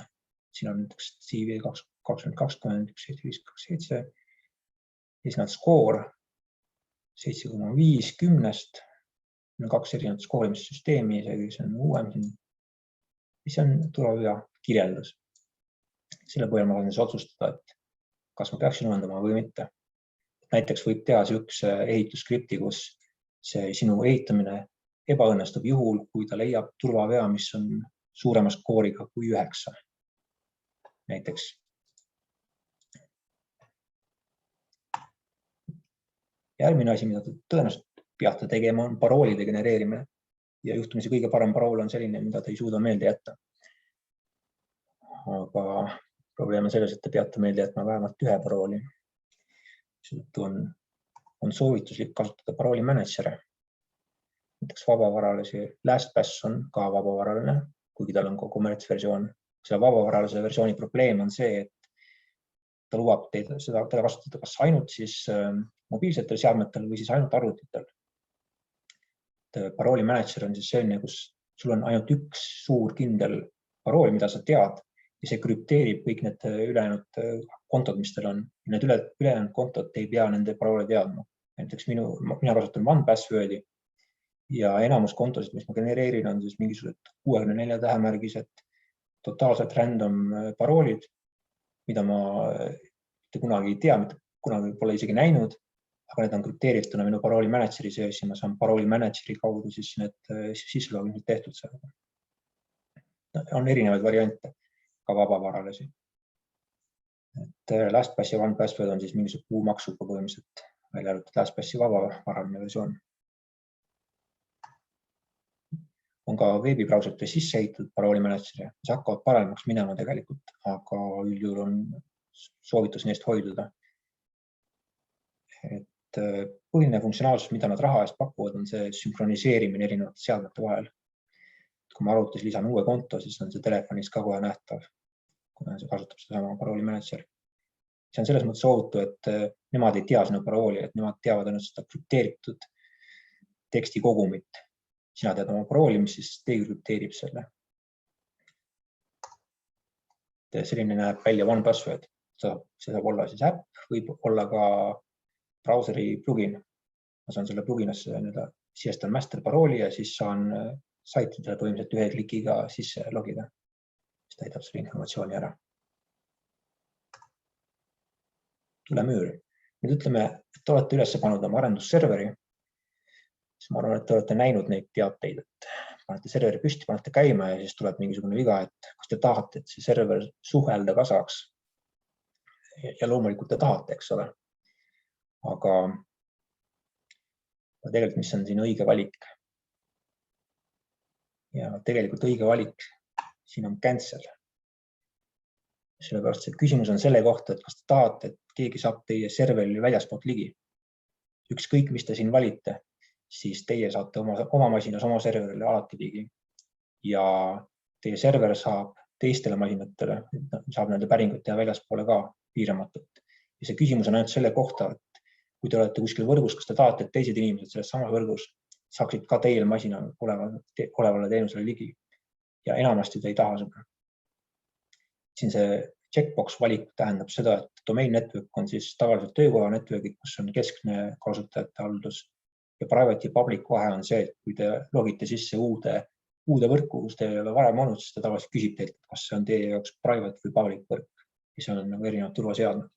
Speaker 1: Siin on näiteks CV 2020, 7527 ja siis nad score 7,5 10-st. On 2 erinevat skoorimissüsteemi, see on uuem siin. Mis on turvaviga kirjeldus. Selle põhjal ma saan otsustada, et kas ma peaksin uuendama või mitte. Näiteks võib teha üks ehitusskripti, kus see sinu ehitamine ebaõnnestub juhul, kui ta leiab turvavea, mis on suurema skooriga kui 9. Näiteks. Järgmine asi, mida te tõenäoliselt peate tegema, on paroolide genereerimine. Ja juhtumisi kõige parem parool on selline, mida te ei suuda meelde jätta. aga probleem on selles, et te peate meelde jätma vähemalt ühe parooli. Seetõttu on soovituslik kasutada parooli manage'e. Näiteks vabavaralise LastPass on ka vabavaraline, kuigi tal on ka kommertsversioon. Selle vabavaralise versiooni probleem on see, et ta lubab seda kasutada kas ainult siis mobiilsetel seadmetel või siis ainult arvutitel. Parooli manager on siis selline, kus sul on ainult üks suur kindel parool, mida sa tead ja see krüpteerib kõik need ülejäänud kontod, mis teil on. Need ülejäänud kontod ei pea nende paroole teadma. Näiteks mina kasutan OnePasswordi ja enamus kontosid, mis ma genereerin, on siis mingisugused 64 tähemärgised totaalselt random paroolid, mida ma kunagi ei tea, kunagi pole isegi näinud, aga need on krüpteerituna minu parooli manage'i sees ja ma saan parooli manage'i kaudu siis need sisselogimised tehtud seal. On erinevaid variante, ka vabavaralisi. LastPass ja OnePassword on siis mingisugune kuumaksuga põhimõtteliselt välja arvatud LastPassi vabavaraline versioon. On ka veebibrauserte sisse ehitatud parooli manage'i, mis hakkavad paremaks minema tegelikult, aga üldjuhul on soovitus neist hoiduda. Põhiline funktsionaalsus, mida nad raha eest pakuvad, on see sünkroniseerimine erinevate seadmete vahel. Kui ma arvutis lisan uue konto, siis on see telefonis ka kohe nähtav, kuna see kasutab seda sama parooli manager. See on selles mõttes ohutu, et nemad ei tea sinu parooli, et nemad teavad ainult seda krüpteeritud teksti kogumit. Sina tead oma parooli, mis siis dekrüpteerib selle. Selline näeb välja OnePassword. See saab olla siis äpp, võib olla ka brauseri plugin. Ma saan selle pluginasse sisestan master parooli ja siis saan saitidele põhimõtteliselt ühe klikiga sisse logida. Siis täidab selle informatsiooni ära. Tulemüür. Nüüd ütleme, et te olete üles pannud oma arendusserveri. Siis ma arvan, et te olete näinud neid teateid, et panete serveri püsti, panete käima ja siis tuleb mingisugune viga, et kas te tahate, et see server suhelda ka saaks. Ja loomulikult te tahate, eks ole. Aga tegelikult, mis on siin õige valik? Ja tegelikult õige valik siin on cancel. Sellepärast see küsimus on selle kohta, et kas te tahate, et keegi saab teie serveril väljaspoolt ligi. Ükskõik, mis te siin valite, siis teie saate oma masinas oma serverile alati ligi. Ja teie server saab teistele masinatele, saab nende päringut teha väljaspoole ka piiramatult. Ja see küsimus on ainult selle kohta, et kui te olete kuskil võrgus, kas te tahate, et teised inimesed selles samas võrgus saaksid ka teil masinal olevale teenusele ligi. Ja enamasti te ei taha seda. Siin see checkbox valik tähendab seda, et domain network on siis tavaliselt töökoha networkid, kus on keskne kasutajate haldus. Ja private ja public vahe on see, et kui te logite sisse uude võrku, kus te ei ole varem olnud, siis te tavaliselt küsib teilt, kas see on teie jaoks private või public võrk. Ja see on erinevad turvaseadmed.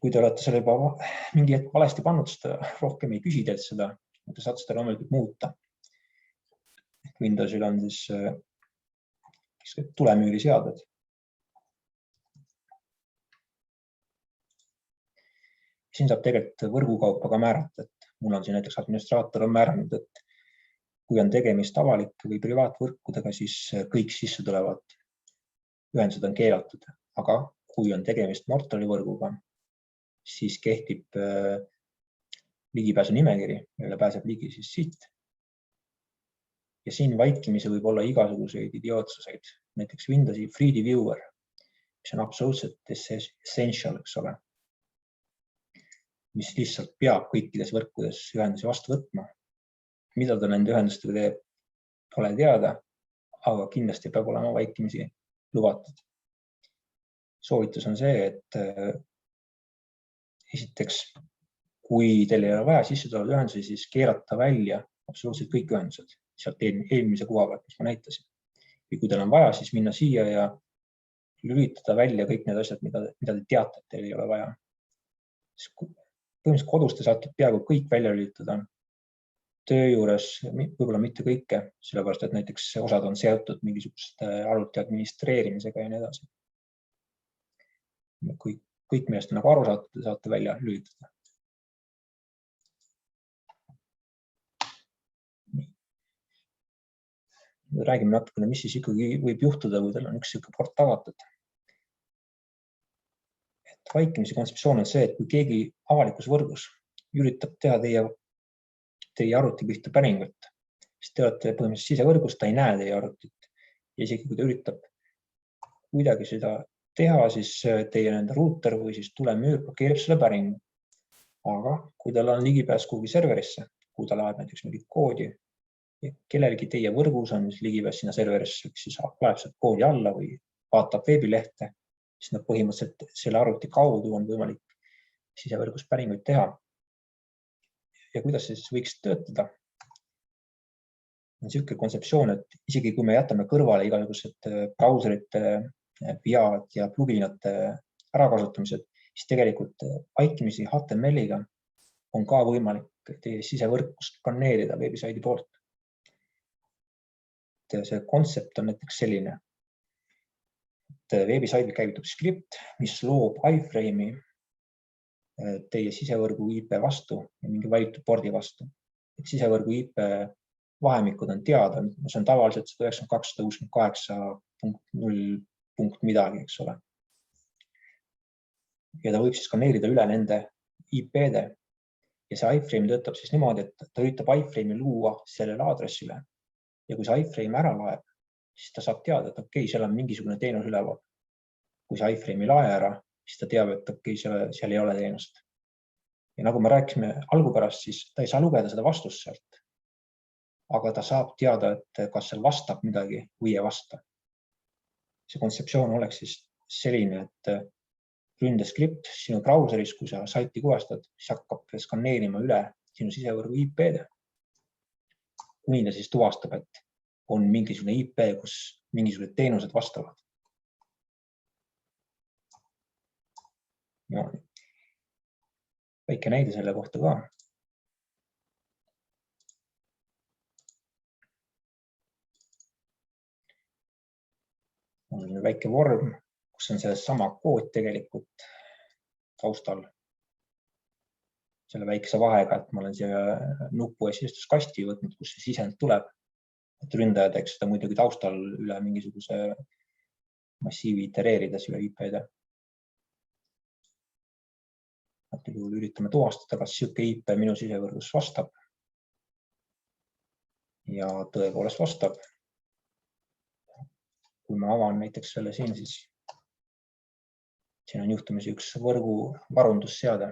Speaker 1: Kui te olete selle juba mingi hetk valesti pannud, siis te rohkem ei küsi teilt seda, te saate seda loomulikult muuta. Windowsil on siis tulemüüri seadmed. Siin saab tegelikult võrgukaupa ka määrata, et mul on siin näiteks administraator on määranud, et kui on tegemist avalike või privaatvõrkudega, siis kõik sisse tulevad ühendused on keelatud, aga kui on tegemist Nortali võrguga, siis kehtib ligipääsu nimekiri, millele pääseb ligi siis siit. Ja siin vaikimisi võib olla igasuguseid idiootsuseid, näiteks Windowsi Free Viewer, mis on absoluutselt essential, eks ole, mis lihtsalt peab kõikides võrkudes ühendusi vastu võtma. Mida ta nende ühendustega teeb, pole teada, aga kindlasti peab olema vaikimisi lubatud. Soovitus on see, et esiteks, kui teil ei ole vaja sisse tulevad ühendusi, siis keerata välja absoluutselt kõik ühendused sealt eelmise kuva pealt, mis ma näitasin. Ja kui teil on vaja, siis minna siia ja lülitada välja kõik need asjad, mida te teate, et teil ei ole vaja. Põhimõtteliselt kodus te saate peaaegu kõik välja lülitada. Töö juures võib-olla mitte kõike, sellepärast, et näiteks osad on seotud mingisuguste arvuti administreerimisega ja nii edasi. Kõik millest nagu aru saate välja lülitada. räägime natukene, mis siis ikkagi võib juhtuda, kui teil on üks siuke port avatud. Vaikimise kontseptsioon on see, et kui keegi avalikus võrgus üritab teha teie arvuti pihta päringut, siis te olete põhimõtteliselt sisevõrgus, ta ei näe teie arvutit. Ja isegi kui ta üritab kuidagi seda teha, siis teie ruuter või siis tulemüür blokeerib selle päringu. Aga kui tal on ligipääs kuhugi serverisse, kui ta laeb näiteks mingit koodi ja kellelgi teie võrgus on ligipääs sinna serverisse, siis laeb seda koodi alla või vaatab veebilehte, siis nad põhimõtteliselt selle arvuti kaudu on võimalik sisevõrgus päringuid teha. Ja kuidas see siis võiks töötada? On selline kontseptsioon, et isegi kui me jätame kõrvale igasugused brauserite, vead ja pluginate ärakasutamised, siis tegelikult vaikimisi HTML-iga on ka võimalik teie sisevõrkust skaneerida veebisaidi poolt. See kontsept on näiteks selline, et veebisaidil käivitub skript, mis loob iframe'i teie sisevõrgu IP vastu ja mingi valitud pordi vastu. Et sisevõrgu IP vahemikud on teada, see on tavaliselt 192.168.0. midagi, eks ole. Ja ta võib siis skaneerida üle nende IP-de ja see iframe töötab siis niimoodi, et ta üritab iframe'i luua sellele aadressile. Ja kui see iframe ära laeb, siis ta saab teada, et okei, seal on mingisugune teenus üleval. Kui see iframe ei lae ära, siis ta teab, et okei, seal ei ole teenust. Ja nagu me rääkisime algupärast, siis ta ei saa lugeda seda vastust sealt. Aga ta saab teada, et kas seal vastab midagi või ei vasta. See kontseptsioon oleks siis selline, et ründeskript sinu brauseris, kui sa saiti kuvastad, siis hakkab skaneerima üle sinu sisevõrgu IP-de. Kuni ta siis tuvastab, et on mingisugune IP, kus mingisugused teenused vastavad. Ja. Väike näide selle kohta ka. On väike vorm, kus on see sama kood tegelikult taustal. Selle väikese vahega, et ma olen siia nupu esistuskasti võtnud, kus see sisend tuleb. Et ründaja teeks seda muidugi taustal üle mingisuguse massiivi itereerides üle IP-de. Üritame tuvastada, kas siuke IP minu sisevõrgus vastab. Ja tõepoolest vastab. Kui ma avan näiteks selle siin, siis siin on juhtumisi üks võrgu varundusseade.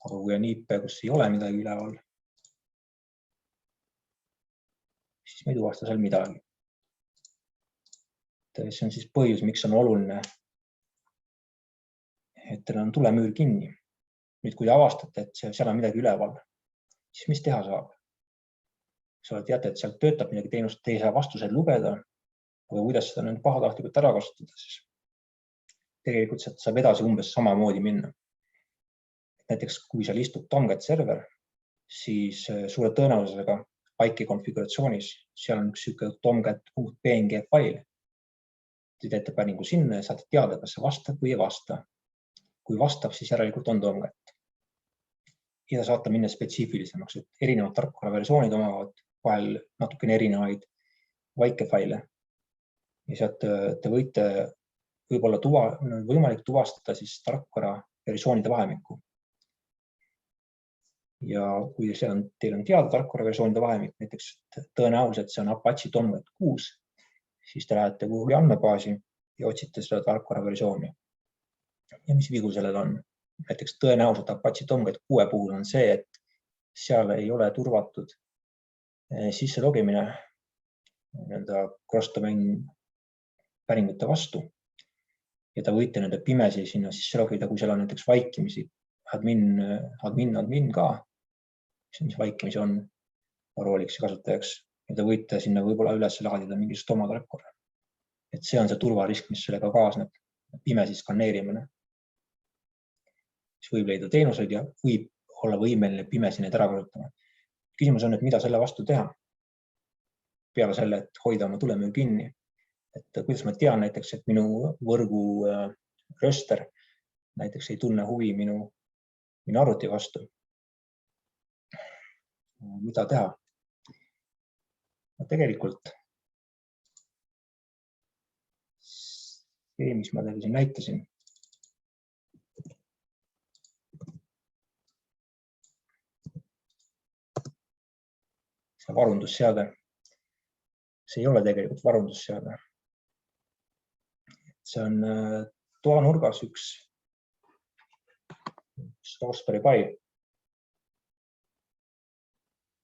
Speaker 1: Aga kui on IP, kus ei ole midagi üleval, siis me ei tuvasta seal midagi. See on siis põhjus, miks on oluline, et teil on tulemüür kinni. Nüüd, kui te avastate, et seal on midagi üleval, siis mis teha saab? Sa teate, et sealt töötab midagi teenust, te ei saa vastuseid lugeda, aga kuidas seda pahatahtlikult ära kasutada, siis tegelikult saab edasi umbes samamoodi minna. Näiteks, kui seal istub Tomcat server, siis suure tõenäosusega Pike'i konfiguratsioonis seal on üks tomcat.png fail. Te teete päringu sinna ja saate teada, kas see vastab või ei vasta. Kui vastab, siis järelikult on Tomcat. Ja te saate minna spetsiifilisemaks, et erinevad tarkvaraversioonid omavad vahel natukene erinevaid vaikefaile. Ja sealt te võite võib-olla võimalik tuvastada siis tarkvara versioonide vahemikku. Ja kui teil on teada tarkvara versioonide vahemik, näiteks tõenäoliselt see on Apache Tomcat 6, siis te lähete Google'i andmebaasi ja otsite seda tarkvara versiooni. Ja mis vigu sellel on? Näiteks tõenäoliselt Apache Tomcat 6 puhul on see, et seal ei ole turvatud sisse logimine cross-domain päringute vastu. Ja ta võite nende pimesi sinna sisse logida, kui seal on näiteks vaikimisi admin ka, mis vaikimisi on rooliks ja kasutajaks. Ja te võite sinna võib-olla üles laadida mingisugust oma tarkvara. Et see on see turvarisk, mis sellega kaasneb, pimesi skaneerimine. Siis võib leida teenuseid ja võib olla võimeline pimesi neid ära kasutama. Küsimus on, et mida selle vastu teha? Peale selle, et hoida oma tulemüür kinni. Et kuidas ma tean näiteks, et minu võrgu röster näiteks ei tunne huvi minu arvuti vastu. Mida teha? tegelikult see, mis ma teile siin näitasin, see varundusseade, see ei ole tegelikult varundusseade. See on toanurgas üks Raspberry Pi,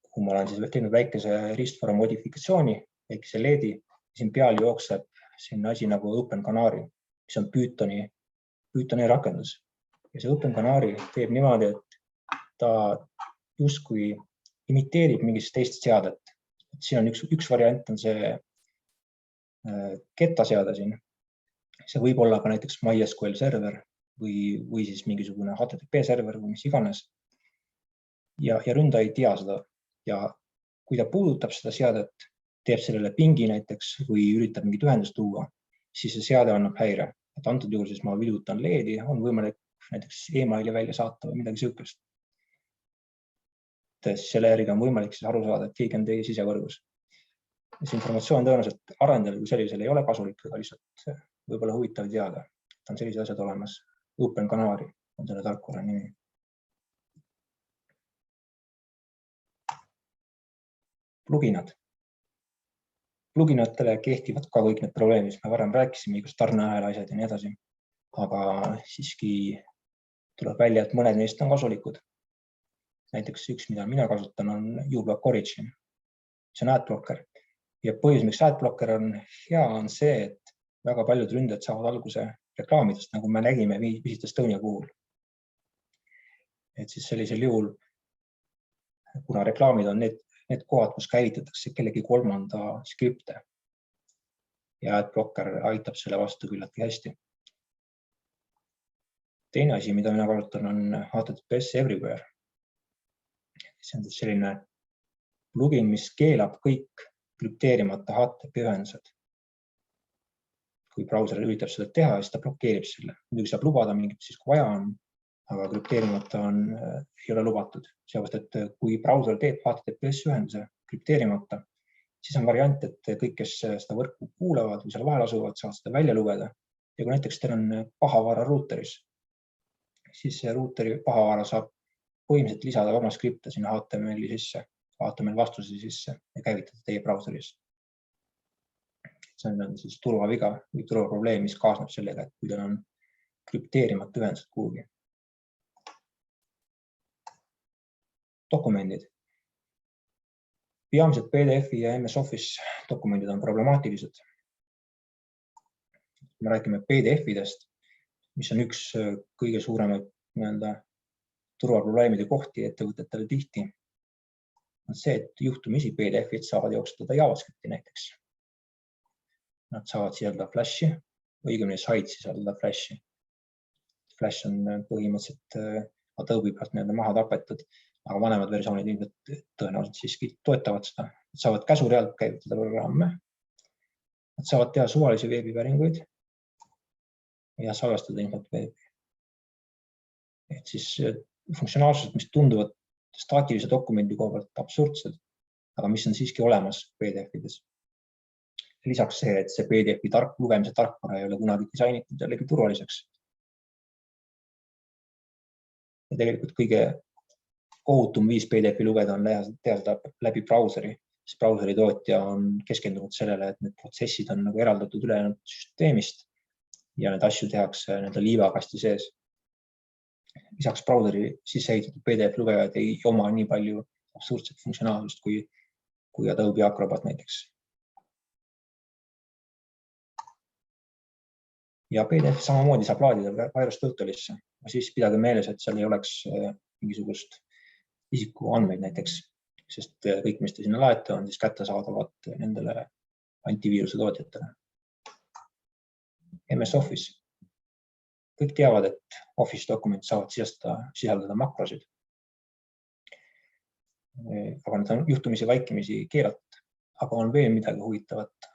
Speaker 1: kuhu ma olen siis teinud väikese ristvara modifikatsiooni, väikese LED-i, siin peal jookseb sinna asi nagu Open Canary, mis on Pythoni rakendus. Ja see Open Canary teeb niimoodi, et ta justkui imiteerib mingist teist seadet. Siin on üks variant on see Ketta seade siin. See võib olla ka näiteks MySQL server või siis mingisugune HTTP server või mis iganes. Ja ründaja ei tea seda. Ja kui ta puudutab seda seadet, teeb sellele pingi näiteks või üritab mingit ühendust tuua, siis see seade annab häire. Et antud juhul siis ma vilutan LED-i, on võimalik näiteks emaili välja saata või midagi sihukest. Selle järgi on võimalik siis aru saada, et keegi on teie sisevõrgus. See informatsioon tõenäoliselt arendajal kui sellisel ei ole kasulik, aga lihtsalt võib-olla huvitav teada, et on sellised asjad olemas. Open Canary on selle tarkvara nimi. Pluginad. Pluginatele kehtivad ka kõik need probleemid, mis me varem rääkisime, igas tarneahel asjad ja nii edasi. Aga siiski tuleb välja, et mõned neist on kasulikud. Näiteks üks, mida mina kasutan, on uBlock Origin. See on adblocker. Ja põhjus, miks adblocker on hea, on see, et väga paljud ründajad saavad alguse reklaamidest, nagu me nägime Visit Estonia puhul. Et siis sellisel juhul, kuna reklaamid on need kohad, kus käivitatakse kellegi kolmanda skripte. Ja adblocker aitab selle vastu küllaltki hästi. Teine asi, mida mina kasutan, on HTTPS Everywhere. See on selline plugin, mis keelab kõik krüpteerimata HTTP ühendused. Kui brauser üritab seda teha, siis ta blokeerib selle. Muidugi saab lubada mingit siis, kui vaja on, aga krüpteerimata ei ole lubatud. Seepärast, et kui brauser teeb HTTPS ühenduse krüpteerimata, siis on variant, et kõik, kes seda võrku kuulavad või seal vahel asuvad, saavad seda välja lugeda. Ja kui näiteks teil on pahavara ruuteris, siis see ruuteri pahavara saab põhimõtteliselt lisada oma skripte sinna HTML vastuse sisse ja käivitada teie brauseris. See on siis turvaviga või turvaprobleem, mis kaasneb sellega, et kui teil on krüpteerimata ühendused kuhugi. Dokumendid. Peamiselt PDF-i ja MS Office dokumendid on problemaatilised. Me räägime PDF-idest, mis on üks kõige suuremaid turvaprobleemide kohti ettevõtetele tihti. On see, et juhtumisi PDF-id saavad jooksutada JavaScripti näiteks. Nad saavad sisaldada Flashi, õigemini said sisaldada Flashi. Flash on põhimõtteliselt Adobe pealt maha tapetud, aga vanemad versioonid tõenäoliselt siiski toetavad seda. Nad saavad käsurealt käivitada programme. Nad saavad teha suvalisi veebipäringuid ja salvestada infot veebi. Et siis funktsionaalsused, mis tunduvad staatilise dokumendi koha pealt absurdsed, aga mis on siiski olemas PDF-ides. Lisaks see, et see PDF-i lugemise tarkvara ei ole kunagi disainitud jällegi turvaliseks. Ja tegelikult kõige ohutum viis PDF-i lugeda on teha seda läbi brauseri, sest brauseri tootja on keskendunud sellele, et need protsessid on eraldatud ülejäänud süsteemist ja need asju tehakse liivakasti sees. Lisaks brauseri sisse ehitatud PDF-lugejad ei oma nii palju absurdset funktsionaalsust kui Adobe Acrobat näiteks. Ja PDF samamoodi saab laadida VirusTotalisse, siis pidage meeles, et seal ei oleks mingisugust isiku andmeid näiteks, sest kõik, mis te sinna laete, on siis kättesaadavad nendele antiviiruse tootjatele. MS Office. Kõik teavad, et Office dokumendid saavad sisaldada makrosid. Aga need on juhtumisi vaikimisi keelatud, aga on veel midagi huvitavat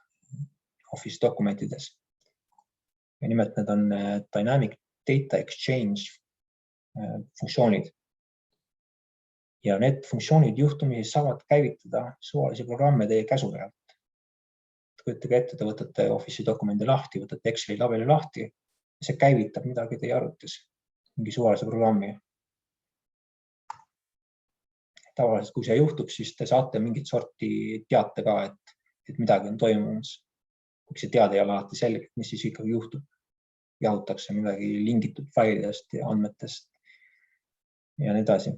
Speaker 1: Office dokumentides. Ja nimelt need on Dynamic Data Exchange funktsioonid. Ja need funktsioonid juhtumisi saavad käivitada suvalisi programme teie käsurealt. Kujutage ette, te võtate Office'i dokumendi lahti, võtate Exceli tabeli lahti ja see käivitab midagi teie arvutis, mingi suvalise programmi. Tavaliselt, kui see juhtub, siis te saate mingit sorti teate ka, et midagi on toimunud. Kui see teade ei ole alati selge, mis siis ikkagi juhtub. Jahutakse midagi lingitud failidest ja andmetest ja nii edasi.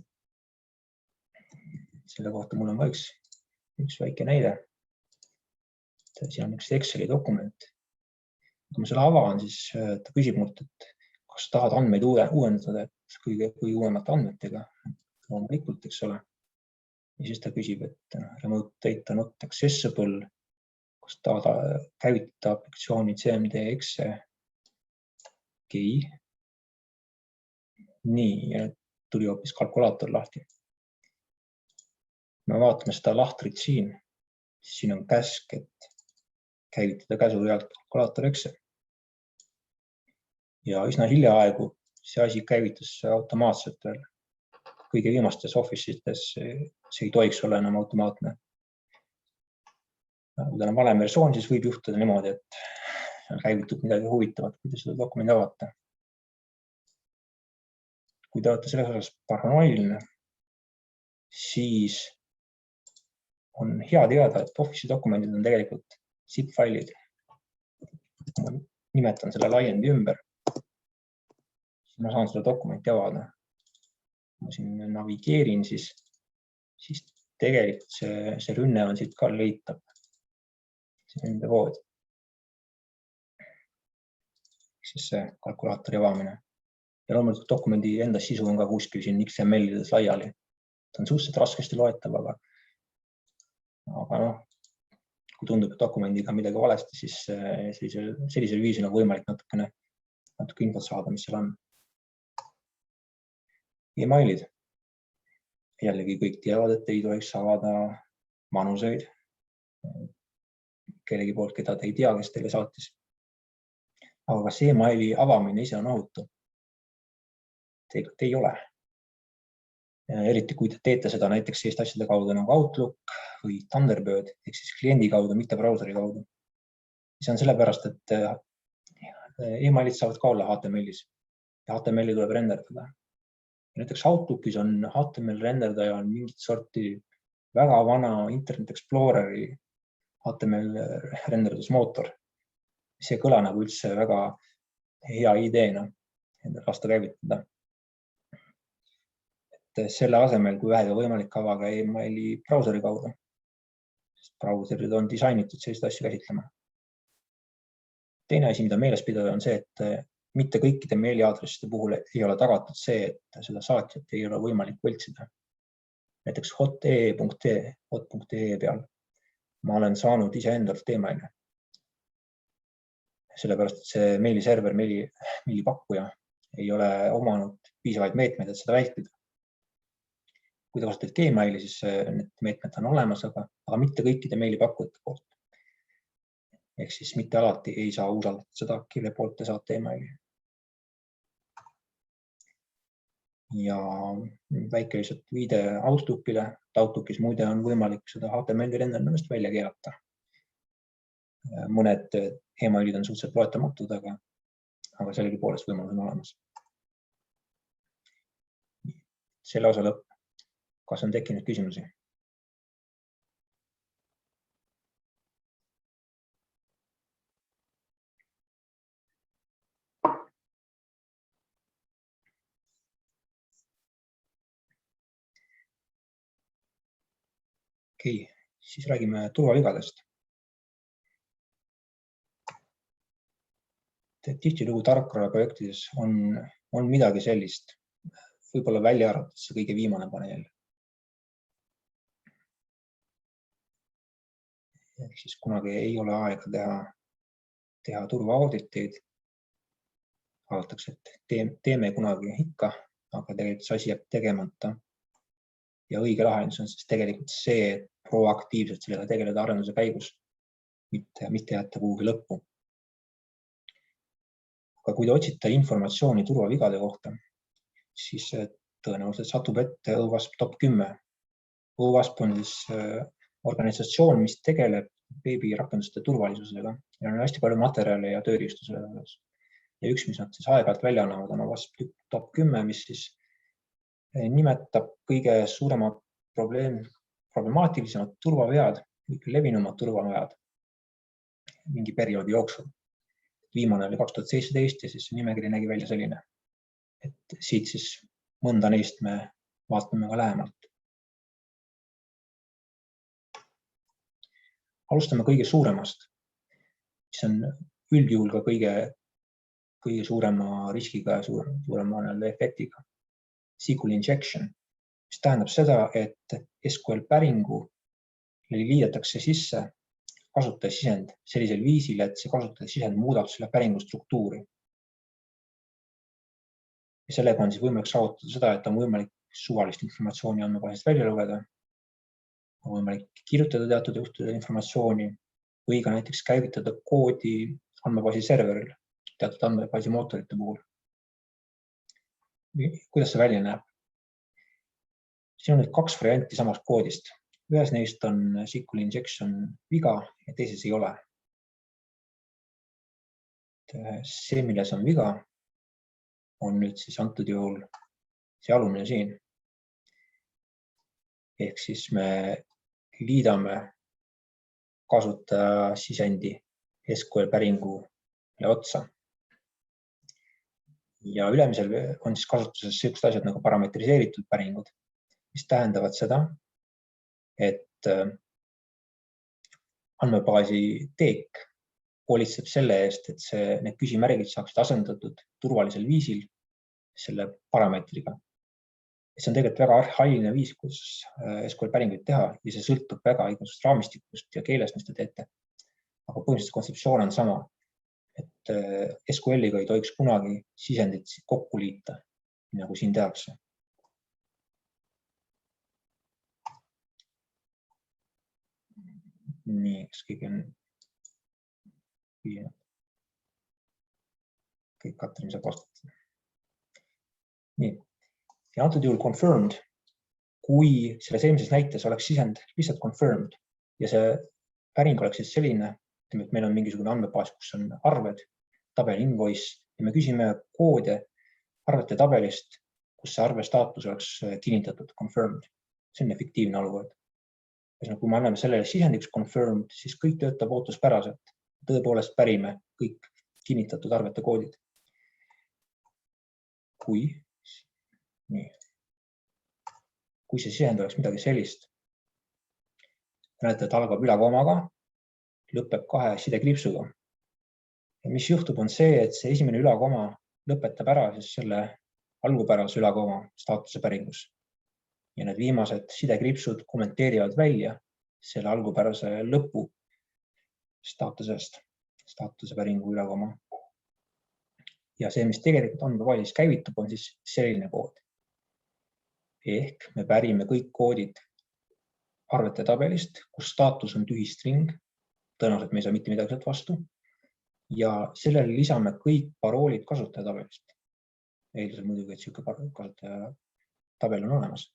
Speaker 1: Selle kohta mul on ka üks väike näide. Siin on üks Exceli dokument. Kui ma selle avan, siis ta küsib mult, et kas tahad andmeid uuendada, et kõige uuemate andmetega. Loomulikult, eks ole. Ja siis ta küsib, et remote data not accessible, kas tahad käivitada aplikatsiooni CMD-Exe. Okei. Nii, ja tuli hoopis kalkulaator lahti. Me vaatame seda lahtrit siin. Siin on käsk, et käivitada käsurealt kalkulaator Exe. Ja üsna hiljaaegu see asi käivitus automaatselt veel. Kõige viimastes Office'ites see ei tohiks olla enam automaatne. Kui ta on vanem versioon, siis võib juhtuda niimoodi, et käivitub midagi huvitavat, kui te seda dokumendi avate. Kui te olete selles osas paranoiline, siis on hea teada, et Office'i dokumendid on tegelikult zip-failid. Ma nimetan selle laiendi ümber. Ma saan seda dokumenti avada. Ma siin navigeerin, siis tegelikult see rünne on siit ka leitav. See on enda vood. Siis see kalkulaatori avamine. Ja loomulikult dokumendi enda sisu on ka kuskil siin XML-ides laiali. Ta on suhteliselt raskesti loetav, aga kui tundub, et dokumendiga midagi valesti, siis sellisel viisil on võimalik natuke infot saada, mis seal on. E-mailid. Jällegi kõik teavad, et ei tohiks avada manuseid kellegi poolt, keda te ei tea, kes teile saatis. Aga kas e-maili avamine ise on ohutu? Tegelikult ei ole. Eriti kui te teete seda näiteks selliste asjade kaudu nagu Outlook või Thunderbird, ehk siis kliendi kaudu, mitte brauseri kaudu. See on sellepärast, et e-mailid saavad ka olla HTML-is ja HTML-i tuleb renderdada. Näiteks Outlookis on HTML renderdaja on mingit sorti väga vana Internet Exploreri HTML renderdusmootor. See kõla nagu üldse väga hea ideena lasta käivitada. Selle asemel, kui vähega võimalik avaga e-maili brauseri kaudu. Brauserid on disainitud sellist asju käsitlema. Teine asi, mida meeles pidada, on see, et mitte kõikide meiliaadresside puhul ei ole tagatud see, et seda saatjat ei ole võimalik võltsida. Näiteks hot.ee peal ma olen saanud iseendalt e-maili. Sellepärast, et see meiliserver, meilipakkuja ei ole omanud piisavaid meetmeid, et seda vältida. Kui te kasutate Gmaili, siis need meetmed on olemas, aga mitte kõikide meilipakkujate poolt. Ehk siis mitte alati ei saa usaldada seda, kelle poolt te saate e-maili. Ja väike lihtsalt viide Outlookile. Outlookis muide on võimalik seda HTML-i renderdamist välja keelata. Mõned e-mailid on suhteliselt loetamatud, aga sellegi poolest võimalus on olemas. Selle osa lõpp. Kas on tekkinud küsimusi? Okei, siis räägime turvavigadest. Tihtilugu tarkvaraprojektides on midagi sellist, võib-olla välja arvatud see kõige viimane paneel. Ehk siis kunagi ei ole aega teha turvaauditeid. Arvatakse, et teeme kunagi ikka, aga tegelikult see asi jääb tegemata. Ja õige lahendus on siis tegelikult see, et proaktiivselt sellega tegeleda arenduse käigus, mitte jätta kuhugi lõppu. Aga kui te otsite informatsiooni turvavigade kohta, siis tõenäoliselt satub ette OWASP top 10. OWASP on siis organisatsioon, mis tegeleb veebirakenduste turvalisusega ja on hästi palju materjale ja tööriistu selle juures. Ja üks, mis nad siis aeg-ajalt välja annavad, on OWASP top 10, mis siis nimetab kõige suuremad problemaatilisemad turvavead, levinumad turvavead mingi perioodi jooksul. Viimane oli 2017 ja siis nimekiri nägi välja selline. Et siit siis mõnda neist me vaatame ka lähemalt. Alustame kõige suuremast, mis on üldjuhul ka kõige suurema riskiga ja suurema efektiga. SQL injection, mis tähendab seda, et SQL päringu liidetakse sisse kasutajasisend sellisel viisil, et see kasutajasisend muudab selle päringu struktuuri. Ja sellega on siis võimalik saavutada seda, et on võimalik suvalist informatsiooni andmebaasist välja lugeda, on võimalik kirjutada teatud juhtudel informatsiooni või ka näiteks käivitada koodi andmebaasi serveril teatud andmebaasi mootorite puhul. Kuidas see välja näeb? Siin on nüüd 2 varianti samast koodist. Ühes neist on SQL injection viga ja teises ei ole. See, milles on viga, on nüüd siis antud juhul see alumine siin. Ehk siis me liidame kasutaja sisendi SQL päringule otsa. Ja ülemisel on siis kasutuses sellised asjad nagu parametriseeritud päringud, mis tähendavad seda, et andmebaasi teek hoolitseb selle eest, et need küsimärgid saaksid asendatud turvalisel viisil selle parameetriga. See on tegelikult väga arhailine viis, kus SQL päringuid teha ja see sõltub väga igasugust raamistikust ja keelest, mis te teete. Aga põhimõtteliselt kontseptsioon on sama, et SQL-iga ei tohiks kunagi sisendit kokku liita, nagu siin tehakse. Nii, kas kõik on kõik Katrin saab vastata. Nii, ja antud juhul confirmed, kui selles eelmises näites oleks sisend lihtsalt confirmed ja see päring oleks siis selline, et meil on mingisugune andmebaas, kus on arved, tabel invoice ja me küsime koode arvete tabelist, kus see arve staatus oleks kinnitatud, confirmed. See on efektiivne olukord. Kui me anname sellele sisendiks confirmed, siis kõik töötab ootuspäraselt. Tõepoolest pärime kõik kinnitatud arvete koodid. Kui see sisend oleks midagi sellist, näete, et algab ülakomaga, lõpeb 2 sidekriipsuga. Ja mis juhtub on see, et see esimene ülakoma lõpetab ära siis selle algupärase ülakoma staatuse päringus. Ja need viimased sidekriipsud kommenteerivad välja selle algupärase lõpu staatusest, staatuse päringu ülakoma. Ja see, mis tegelikult andmebaasis käivitub, on siis selline kood. Ehk me pärime kõik koodid arvete tabelist, kus staatus on tühi string, tõenäoliselt me ei saa mitte midagi sealt vastu, ja sellele lisame kõik paroolid kasutaja tabelist. Eeldusel muidugi, et selline kasutaja tabel on olemas.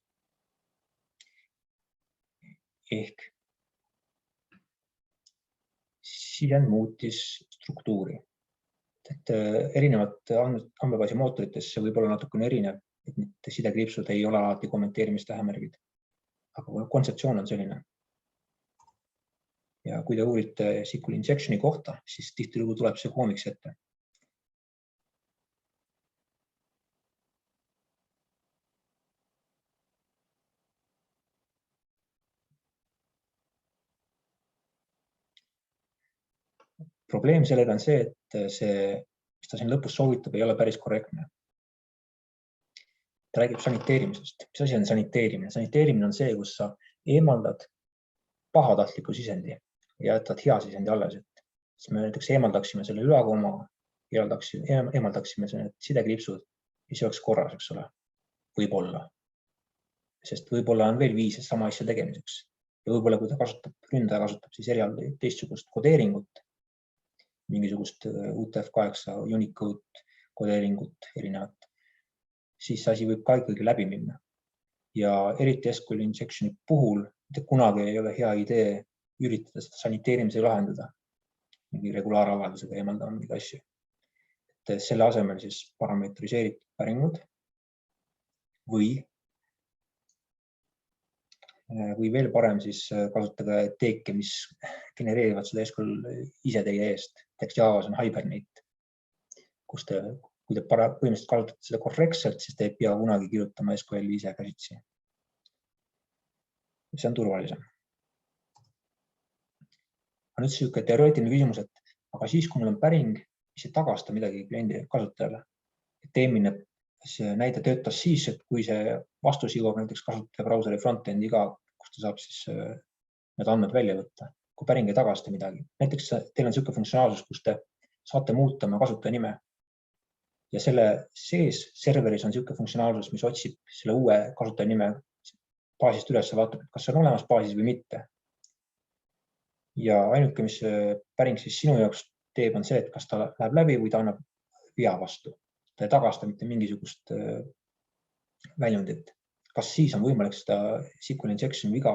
Speaker 1: Ehk sisend muutis struktuuri. Et erinevate andmebaasi mootoritesse võib olla natukene erinev, et sidekriipsud ei ole alati kommenteerimistähemärgid. Aga kontseptsioon on selline. Ja kui te uurite SQL injectioni kohta, siis tihtilugu tuleb see koomiks ette. Probleem sellega on see, et see, mis ta siin lõpus soovitab, ei ole päris korrektne. Ta räägib saniteerimisest. Mis asi on saniteerimine? Saniteerimine on see, kus sa eemaldad pahatahtliku sisendi ja jätad hea sisendi alles. Siis me näiteks eemaldaksime selle ülakoma, eemaldaksime sidekriipsud ja see oleks korras, eks ole. Võib-olla. Sest võib-olla on veel viis sama asja tegemiseks. Ja võib-olla, kui ründaja kasutab siis eraldi teistsugust kodeeringut, mingisugust UTF-8 Unicode kodeeringut erinevat, siis see asi võib ka ikkagi läbi minna. Ja eriti SQL injectioni puhul mitte kunagi ei ole hea idee üritada seda saniteerimise lahendada. Mingi regulaaravaldusega eemaldama mingi asju. Et selle asemel siis parametriseeritud päringud või veel parem siis kasutada teeke, mis genereerivad seda SQL ise teie eest. Näiteks Javas on Hibernate, kui te põhimõtteliselt kasutate seda korrektselt, siis te ei pea kunagi kirjutama SQL ise käsitsi. See on turvalisem. On nüüd selline teoreetiline küsimus, et aga siis, kui mul on päring, mis ei tagasta midagi kliendi kasutajale, et eelmine näide töötas siis, et kui see vastus jõuab näiteks kasutaja brauseri frontendi ka, kus ta saab siis need andmed välja võtta, kui päring ei tagasta midagi. Näiteks teil on selline funktsionaalsus, kus te saate muuta oma kasutaja nime ja selle sees serveris on selline funktsionaalsus, mis otsib selle uue kasutaja nime baasist üles ja vaatab, kas see on olemas baasis või mitte. Ja ainuke, mis päring siis sinu jaoks teeb, on see, et kas ta läheb läbi või ta annab vea vastu. Ta ei tagasta mitte mingisugust väljundit. Kas siis on võimalik seda SQL injection viga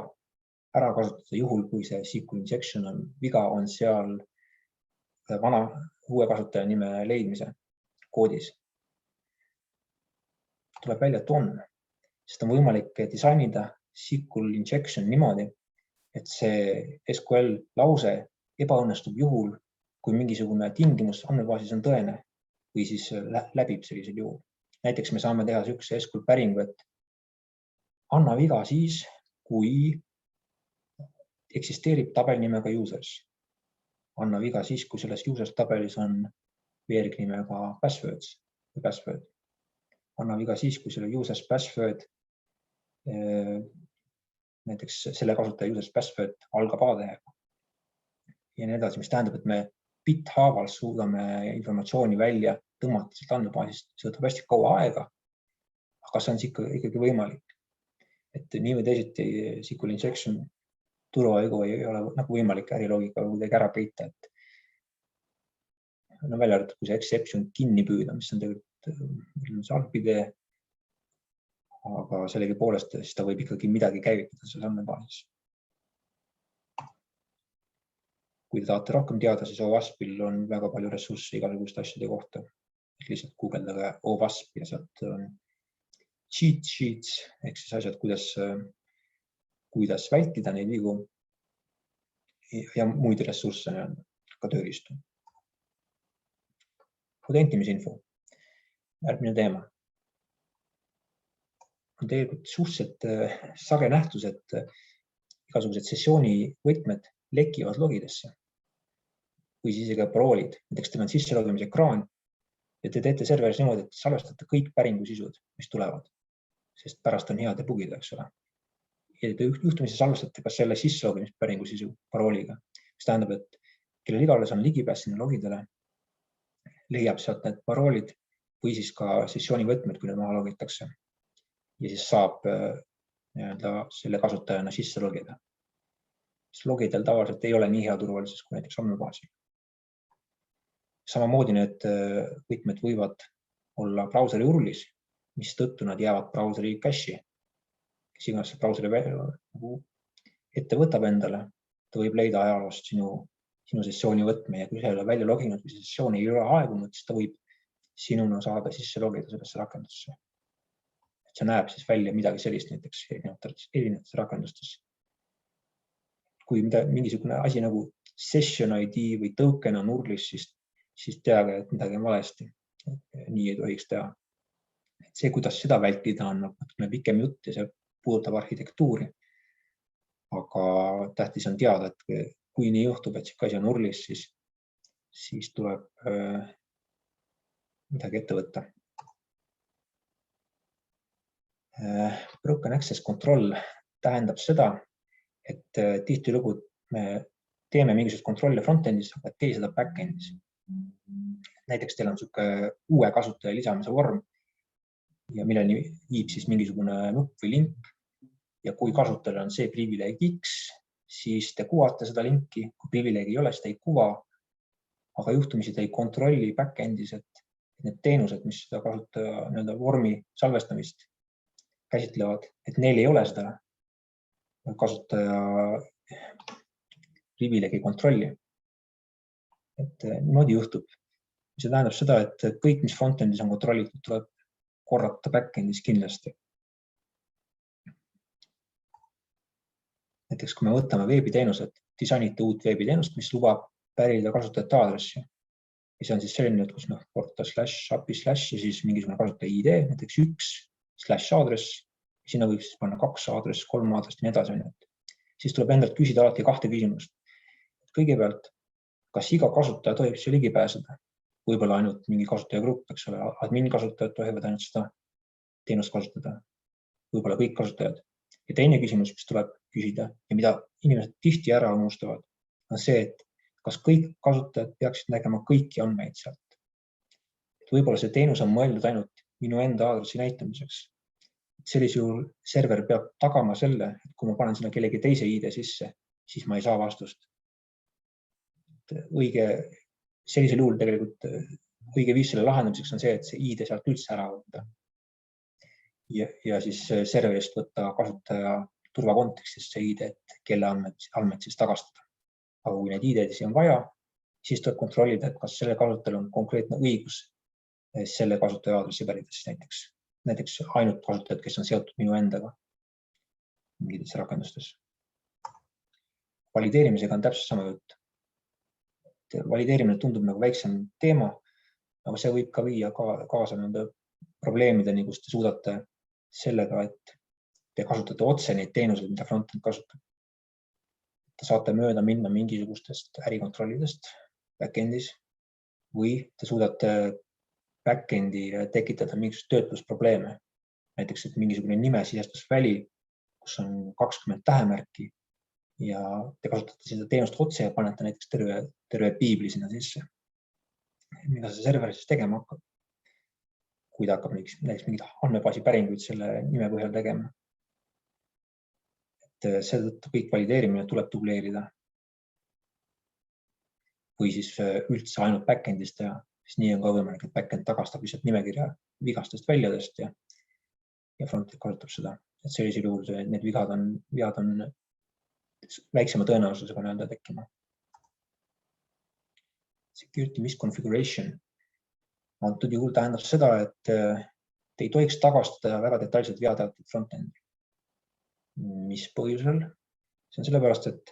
Speaker 1: ära kasutada juhul, kui see SQL injection viga on seal vana uue kasutaja nime leidmise koodis? Tuleb välja, et on. Sest on võimalik disainida SQL injection niimoodi, et see SQL lause ebaõnnestub juhul, kui mingisugune tingimus andmebaasis on tõene või siis läbib sellisel juhul. Näiteks me saame teha sellise SQL päringu, et anna viga siis, kui eksisteerib tabel nimega users. Anna viga siis, kui selles users tabelis on veerik nimega passwords või password. Anna viga siis, kui selle users password, näiteks selle kasutaja users password algab A-tähega. Ja nii edasi, mis tähendab, et me bithaaval suudame informatsiooni välja tõmmata sealt andmebaasist, see võtab hästi kaua aega, aga see on ikkagi võimalik. Et nii või teisiti SQL injection turvavigu ei ole nagu võimalik äriloogikaga kuidagi ära peita. Välja arvatud, kui see exception kinni püüda, mis on tegelikult halb idee, aga sellegi poolest siis ta võib ikkagi midagi käivitada selles andmebaasis. Kui te tahate rohkem teada, siis OWASP-il on väga palju ressursse igasuguste asjade kohta. Lihtsalt guugeldage OWASP ja sealt on cheat sheets ehk siis asjad, kuidas vältida neid vigu ja muid ressursse ka tööriistu. Autentimisinfo. Järgmine teema. On tegelikult suhteliselt sage nähtus, et igasugused sessiooni võtmed lekivad logidesse või siis isegi paroolid. Näiteks teil on sisselogimise ekraan ja te teete serveris niimoodi, et salvestate kõik päringusisud, mis tulevad, sest pärast on hea debugida, eks ole. Ja te juhtumisi salvestate ka selle sisselogimise päringusisu parooliga, mis tähendab, et kellel igales on ligipääs sinna logidele, leiab sealt need paroolid või siis ka sessiooni võtmed, kui need maha logitakse. Ja siis saab selle kasutajana sisse logida. Logidel tavaliselt ei ole nii hea turvalisus kui näiteks andmebaasil. Samamoodi need võtmed võivad olla brauseri URL-is, mis tõttu nad jäävad brauseri cache'i. Kes iganes see brauseri ette võtab endale, ta võib leida ajaloost sinu sessiooni võtme ja kui see ei ole välja loginud või sessioon ei ole aegunud, siis ta võib sinuna saada sisse logida sellesse rakendusse. See näeb siis välja midagi sellist näiteks erinevates rakendustes. Kui mingisugune asi nagu session ID või token on URL-is, siis teage, et midagi on valesti. Nii ei tohiks teha. See, kuidas seda vältida, on pikem jutt ja see puudutab arhitektuuri. Aga tähtis on teada, et kui nii juhtub, et see asi on URL-is, siis tuleb midagi ette võtta. Broken access control tähendab seda, et tihtilugu me teeme mingisugust kontrolli frontendis, aga tee seda backendis. Näiteks teil on selline uue kasutaja lisamise vorm ja milleni viib siis mingisugune nupp või link ja kui kasutajal on see privileeg X, siis te kuvate seda linki, kui privileeg ei ole, siis te ei kuva, aga juhtumisi te ei kontrolli backendis, et need teenused, mis seda kasutaja nii-öelda vormi salvestamist käsitlevad, et neil ei ole seda kasutaja privileegi kontrolli. Et niimoodi juhtub. See tähendab seda, et kõik, mis frontendis on kontrollitud, tuleb korrata backendis kindlasti. Näiteks, kui me võtame veebiteenused, disainite uut veebiteenust, mis lubab pärida kasutajate aadressi. Ja see on siis selline, et kus porta/api/ ja siis mingisugune kasutaja ID, näiteks 1/aadress, sinna võib siis panna 2 aadress, 3 aadress ja nii edasi. Siis tuleb endalt küsida alati 2 küsimust. Kõigepealt, kas iga kasutaja tohib siia ligi pääseda? Võib-olla ainult mingi kasutajagrupp, eks ole, admin kasutajad tohivad ainult seda teenust kasutada. Võib-olla kõik kasutajad. Ja teine küsimus, mis tuleb küsida ja mida inimesed tihti ära unustavad, on see, et kas kõik kasutajad peaksid nägema kõiki andmeid sealt. Võib-olla see teenus on mõeldud ainult minu enda aadressi näitamiseks. Sellisel juhul server peab tagama selle, et kui ma panen sinna kellegi teise ID sisse, siis ma ei saa vastust. Sellisel juhul tegelikult õige viis selle lahendamiseks on see, et see ID sealt üldse ära võtta. Ja siis serverist võtta kasutaja turvakontekstist see ID, et kelle andmed siis tagastada. Aga kui need ID-d on vaja, siis tuleb kontrollida, et kas selle kasutajal on konkreetne õigus selle kasutaja aadressi pärida siis näiteks ainult kasutajad, kes on seotud minu endaga mingites rakendustes. Valideerimisega on täpselt sama jutt. Valideerimine tundub nagu väiksem teema, aga see võib ka viia kaasa nende probleemideni, kus te suudate sellega, et te kasutate otse neid teenuseid, mida frontend kasutab. Te saate mööda minna mingisugustest ärikontrollidest backendis või te suudate backendi tekitada mingisugust töötlusprobleeme. Näiteks, et mingisugune nimesisestusväli, kus on 20 tähemärki ja te kasutate seda teenust otse ja panete näiteks terve piibli sinna sisse. Mida see server siis tegema hakkab? Kui ta hakkab näiteks mingid andmebaasi päringuid selle nime põhjal tegema. Seetõttu kõik valideerimine tuleb dubleerida. Või siis üldse ainult backendist teha, siis nii on ka võimalik, et backend tagastab lihtsalt nimekirja vigastest väljadest ja frontend kasutab seda. Et sellisel juhul need vead on väiksema tõenäosusega nii-öelda tekkima. Security misconfiguration. Antud juhul tähendab seda, et te ei tohiks tagastada väga detailselt veateatud frontendi. Mis põhjusel? See on sellepärast, et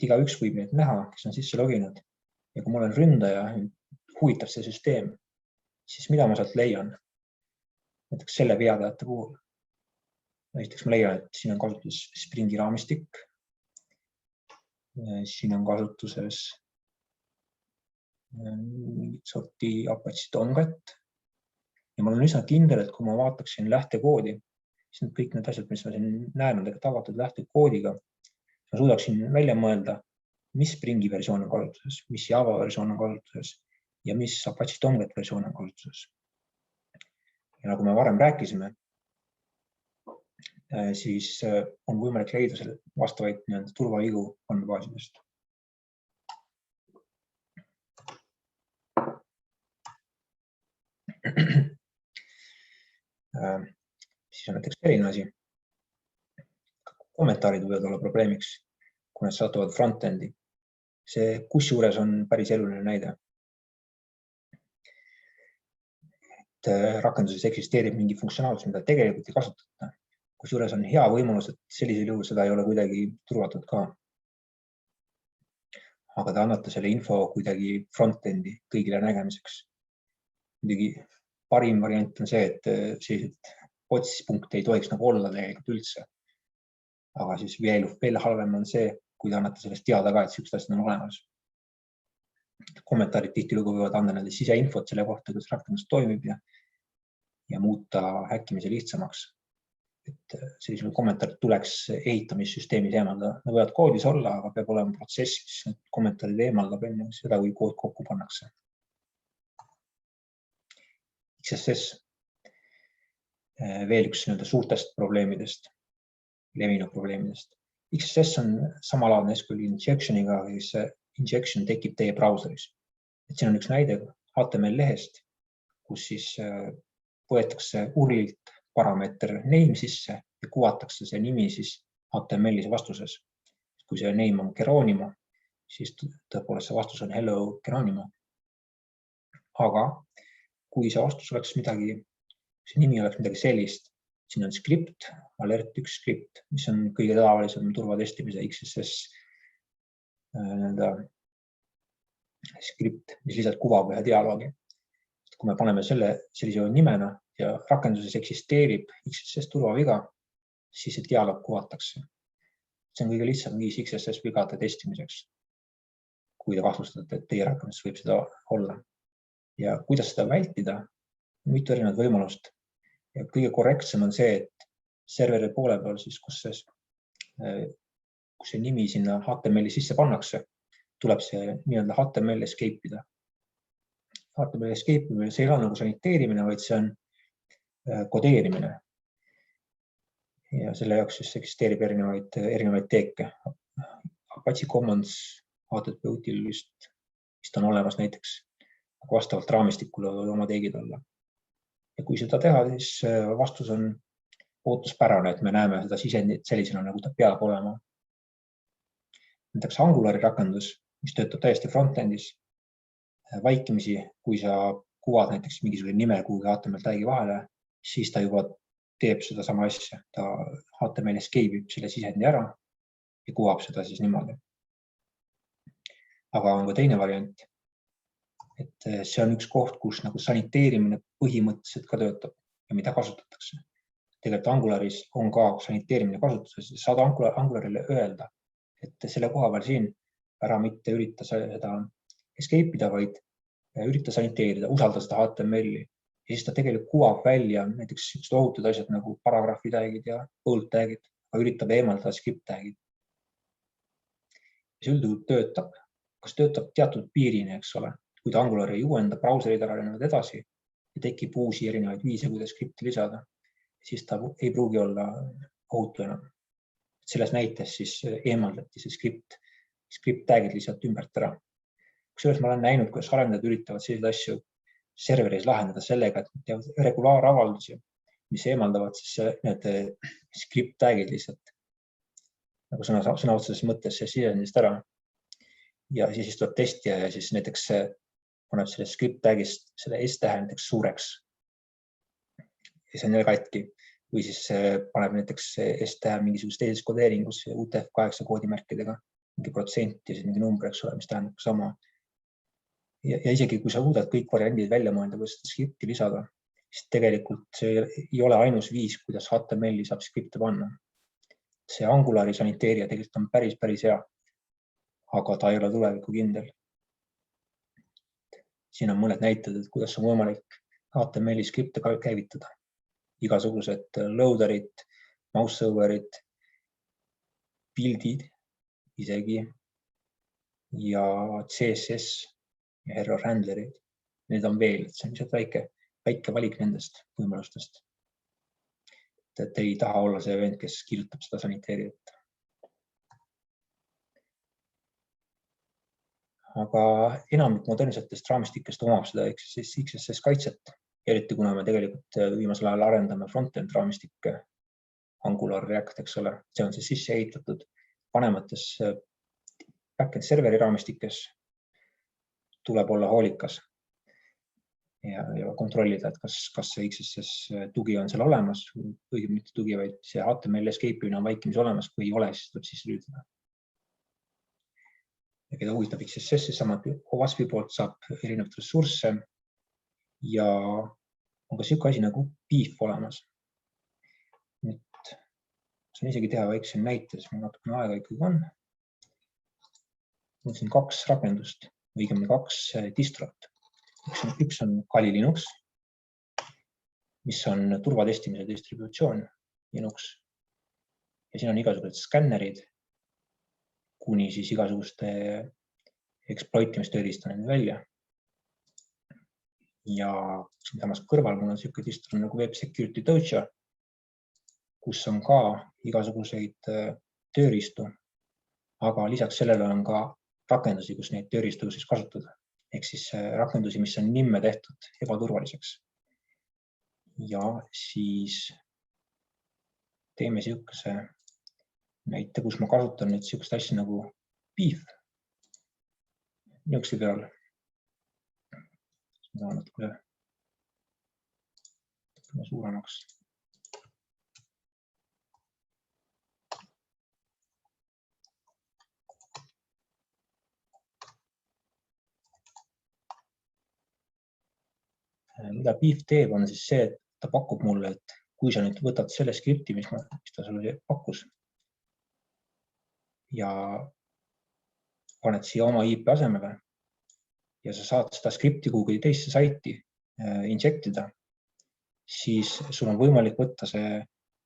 Speaker 1: igaüks võib neid näha, kes on sisse loginud. Ja kui ma olen ründaja, huvitab see süsteem, siis mida ma sealt leian? Näiteks selle veateate puhul. Näiteks ma leian, et siin on kasutuses Springi raamistik. Siin on kasutuses mingit sorti Apache Tomcat. Ja ma olen üsna kindel, et kui ma vaataksin lähtekoodi, siis on kõik need asjad, mis ma siin näen, on tagatud lähtekoodiga. Ma suudaksin välja mõelda, mis Springi versioon on kasutuses, mis Java versioon on kasutuses ja mis Apache Tomcat versioon on kasutuses. Ja nagu me varem rääkisime, siis on võimalik leida selle vastavaid turvavigu andmebaasidest. Siis on näiteks selline asi. Kommentaarid võivad olla probleemiks, kui need satuvad frontendi. See kusjuures on päris eluline näide. Et rakenduses eksisteerib mingi funktsionaalsus, mida tegelikult ei kasutata. Kusjuures on hea võimalus, et sellisel juhul seda ei ole kuidagi turvatud ka. Aga te annate selle info kuidagi frontendi kõigile nägemiseks. Muidugi parim variant on see, et sellised otsispunkte ei tohiks nagu olla tegelikult üldse. Aga siis veel halvem on see, kui te annate sellest teada ka, et sihukesed asjad on olemas. Kommentaarid tihtilugu võivad anda nende siseinfot selle kohta, kuidas rakendus toimib ja muuta häkkimise lihtsamaks. Et sellisel kommentaarid tuleks ehitamissüsteemis eemaldada. Nad võivad koodis olla, aga peab olema protsess, mis need kommentaarid eemaldab enne seda, kui kood kokku pannakse. XSS. Veel üks suurtest probleemidest, levinud probleemidest. XSS on samalaadne SQL injectioniga, see injection tekib teie brauseris. Et siin on üks näide HTML lehest, kus siis võetakse URL-ilt parameeter name sisse ja kuvatakse see nimi siis HTML-is vastuses. Kui see name on Geronimo, siis tõepoolest see vastus on hello Geronimo. Aga kui see vastus oleks midagi, see nimi oleks midagi sellist, siin on skript, alert 1 skript, mis on kõige tavalisem turvatestimise XSS skript, mis lihtsalt kuvab ühe dialoogi. Kui me paneme sellise nimena ja rakenduses eksisteerib XSS turvaviga, siis see dialoog kuvatakse. See on kõige lihtsam viis XSS vigade testimiseks, kui te kahtlustate, et teie rakenduses võib seda olla. Ja kuidas seda vältida, on mitu erinevat võimalust. Ja kõige korrektsem on see, et serveri poole peal, siis, kus see nimi sinna HTML-i sisse pannakse, tuleb see nii-öelda HTML escape'ida. HTML escape'imine, see ei ole nagu saniteerimine, vaid see on kodeerimine. Ja selle jaoks siis eksisteerib erinevaid teeke. Apache Commons HTTP util vist on olemas näiteks, aga vastavalt raamistikule või oma teegid olla. Ja kui seda teha, siis vastus on ootuspärane, et me näeme seda sisendit sellisena, nagu ta peab olema. Näiteks Angulari rakendus, mis töötab täiesti frontendis, vaikimisi, kui sa kuvad näiteks mingisugune nime kuhugi HTML tagi vahele, siis ta juba teeb seda sama asja. Ta HTML escape'ib selle sisendi ära ja kuvab seda siis niimoodi. Aga on ka teine variant, et see on üks koht, kus nagu saniteerimine põhimõtteliselt ka töötab ja mida kasutatakse. Tegelikult Angularis on ka saniteerimine kasutuses. Saad Angularile öelda, et selle koha peal siin ära mitte ürita seda escape'ida, vaid ürita saniteerida, usalda seda HTML-i. Ja siis ta tegelikult kuvab välja näiteks üks ohutud asjad nagu paragrahvi tagid ja bold tagid, aga üritab eemaldada script tagid. See üldjuhul töötab, kas töötab teatud piirini, eks ole. Kui ta Angular ei uuenda, brauserid arenevad edasi ja tekib uusi erinevaid viise, kuidas skripti lisada, siis ta ei pruugi olla ohutu enam. Selles näites siis eemaldati see script tagid lihtsalt ümbert ära. Kusjuures ma olen näinud, kuidas arendajad üritavad selliseid asju serveris lahendada sellega, et nad teevad regulaaravaldusi, mis eemaldavad siis need script tagid lihtsalt nagu sõna otseses mõttes sisendist ära. Ja siis tuleb testija ja siis näiteks paneb selle script tagist selle S-tähe näiteks suureks. Ja see on jälle katki. Või siis paneb näiteks S-tähe mingisugust teises kodeeringus UTF-8 koodimärkidega mingi protsent ja siis mingi number, eks ole, mis tähendab sama. Ja isegi kui sa suudad kõik variandid välja mõelda, kuidas seda skripti lisada, siis tegelikult see ei ole ainus viis, kuidas HTML-i saab skripte panna. See Angulari saniteerija tegelikult on päris hea, aga ta ei ole tuleviku kindel. Siin on mõned näited, et kuidas on võimalik HTML-i skripte käivitada. Igasugused loaderid, mouseoverid, buildid isegi ja CSS ja error handlerid. Need on veel, see on lihtsalt väike valik nendest võimalustest. Et ei taha olla see vend, kes kirjutab seda saniteerijat. Aga enamik modernsetest raamistikest omab seda XSS kaitset, eriti kuna me tegelikult viimasel ajal arendame frontend raamistikke, Angular React, eks ole. See on siis sisse ehitatud vanemates backend serveri raamistikes. Tuleb olla hoolikas ja kontrollida, et kas see XSS tugi on seal olemas, õigemini mitte tugi, vaid see HTML escape'imine on vaikimis olemas, kui ei ole, siis tuleb sisse lüüdida. Ja keda huvitab XSS, samuti OWASP-i poolt saab erinevaid ressursse ja on ka selline asi nagu Beef olemas. Nüüd saan isegi teha väikse näite, sest mul natukene aega ikkagi on. Mul siin 2 rakendust, õigemini 2 distrot. Üks on Kali Linux, mis on turvatestimise distributsioon Linux. Ja siin on igasugused skännerid, kuni siis igasuguste exploitimistööriistani välja. Ja samas kõrval mul on selline distro nagu Web Security Dojo, kus on ka igasuguseid tööriistu, aga lisaks sellele on ka rakendusi, kus neid tööriistu siis kasutada. ehk siis rakendusi, mis on nimme tehtud ebaturvaliseks. Ja siis teeme niisuguse näite, kus ma kasutan nüüd niisugust asja nagu beef. Niisuguse peal. Ma tahan natuke suuremaks. Mida beef teeb, on siis see, et ta pakub mulle, et kui sa nüüd võtad selle skripti, mis ta sulle pakkus ja paned siia oma IP asemele ja sa saad seda skripti kuhugi teisse saiti injektida, siis sul on võimalik võtta see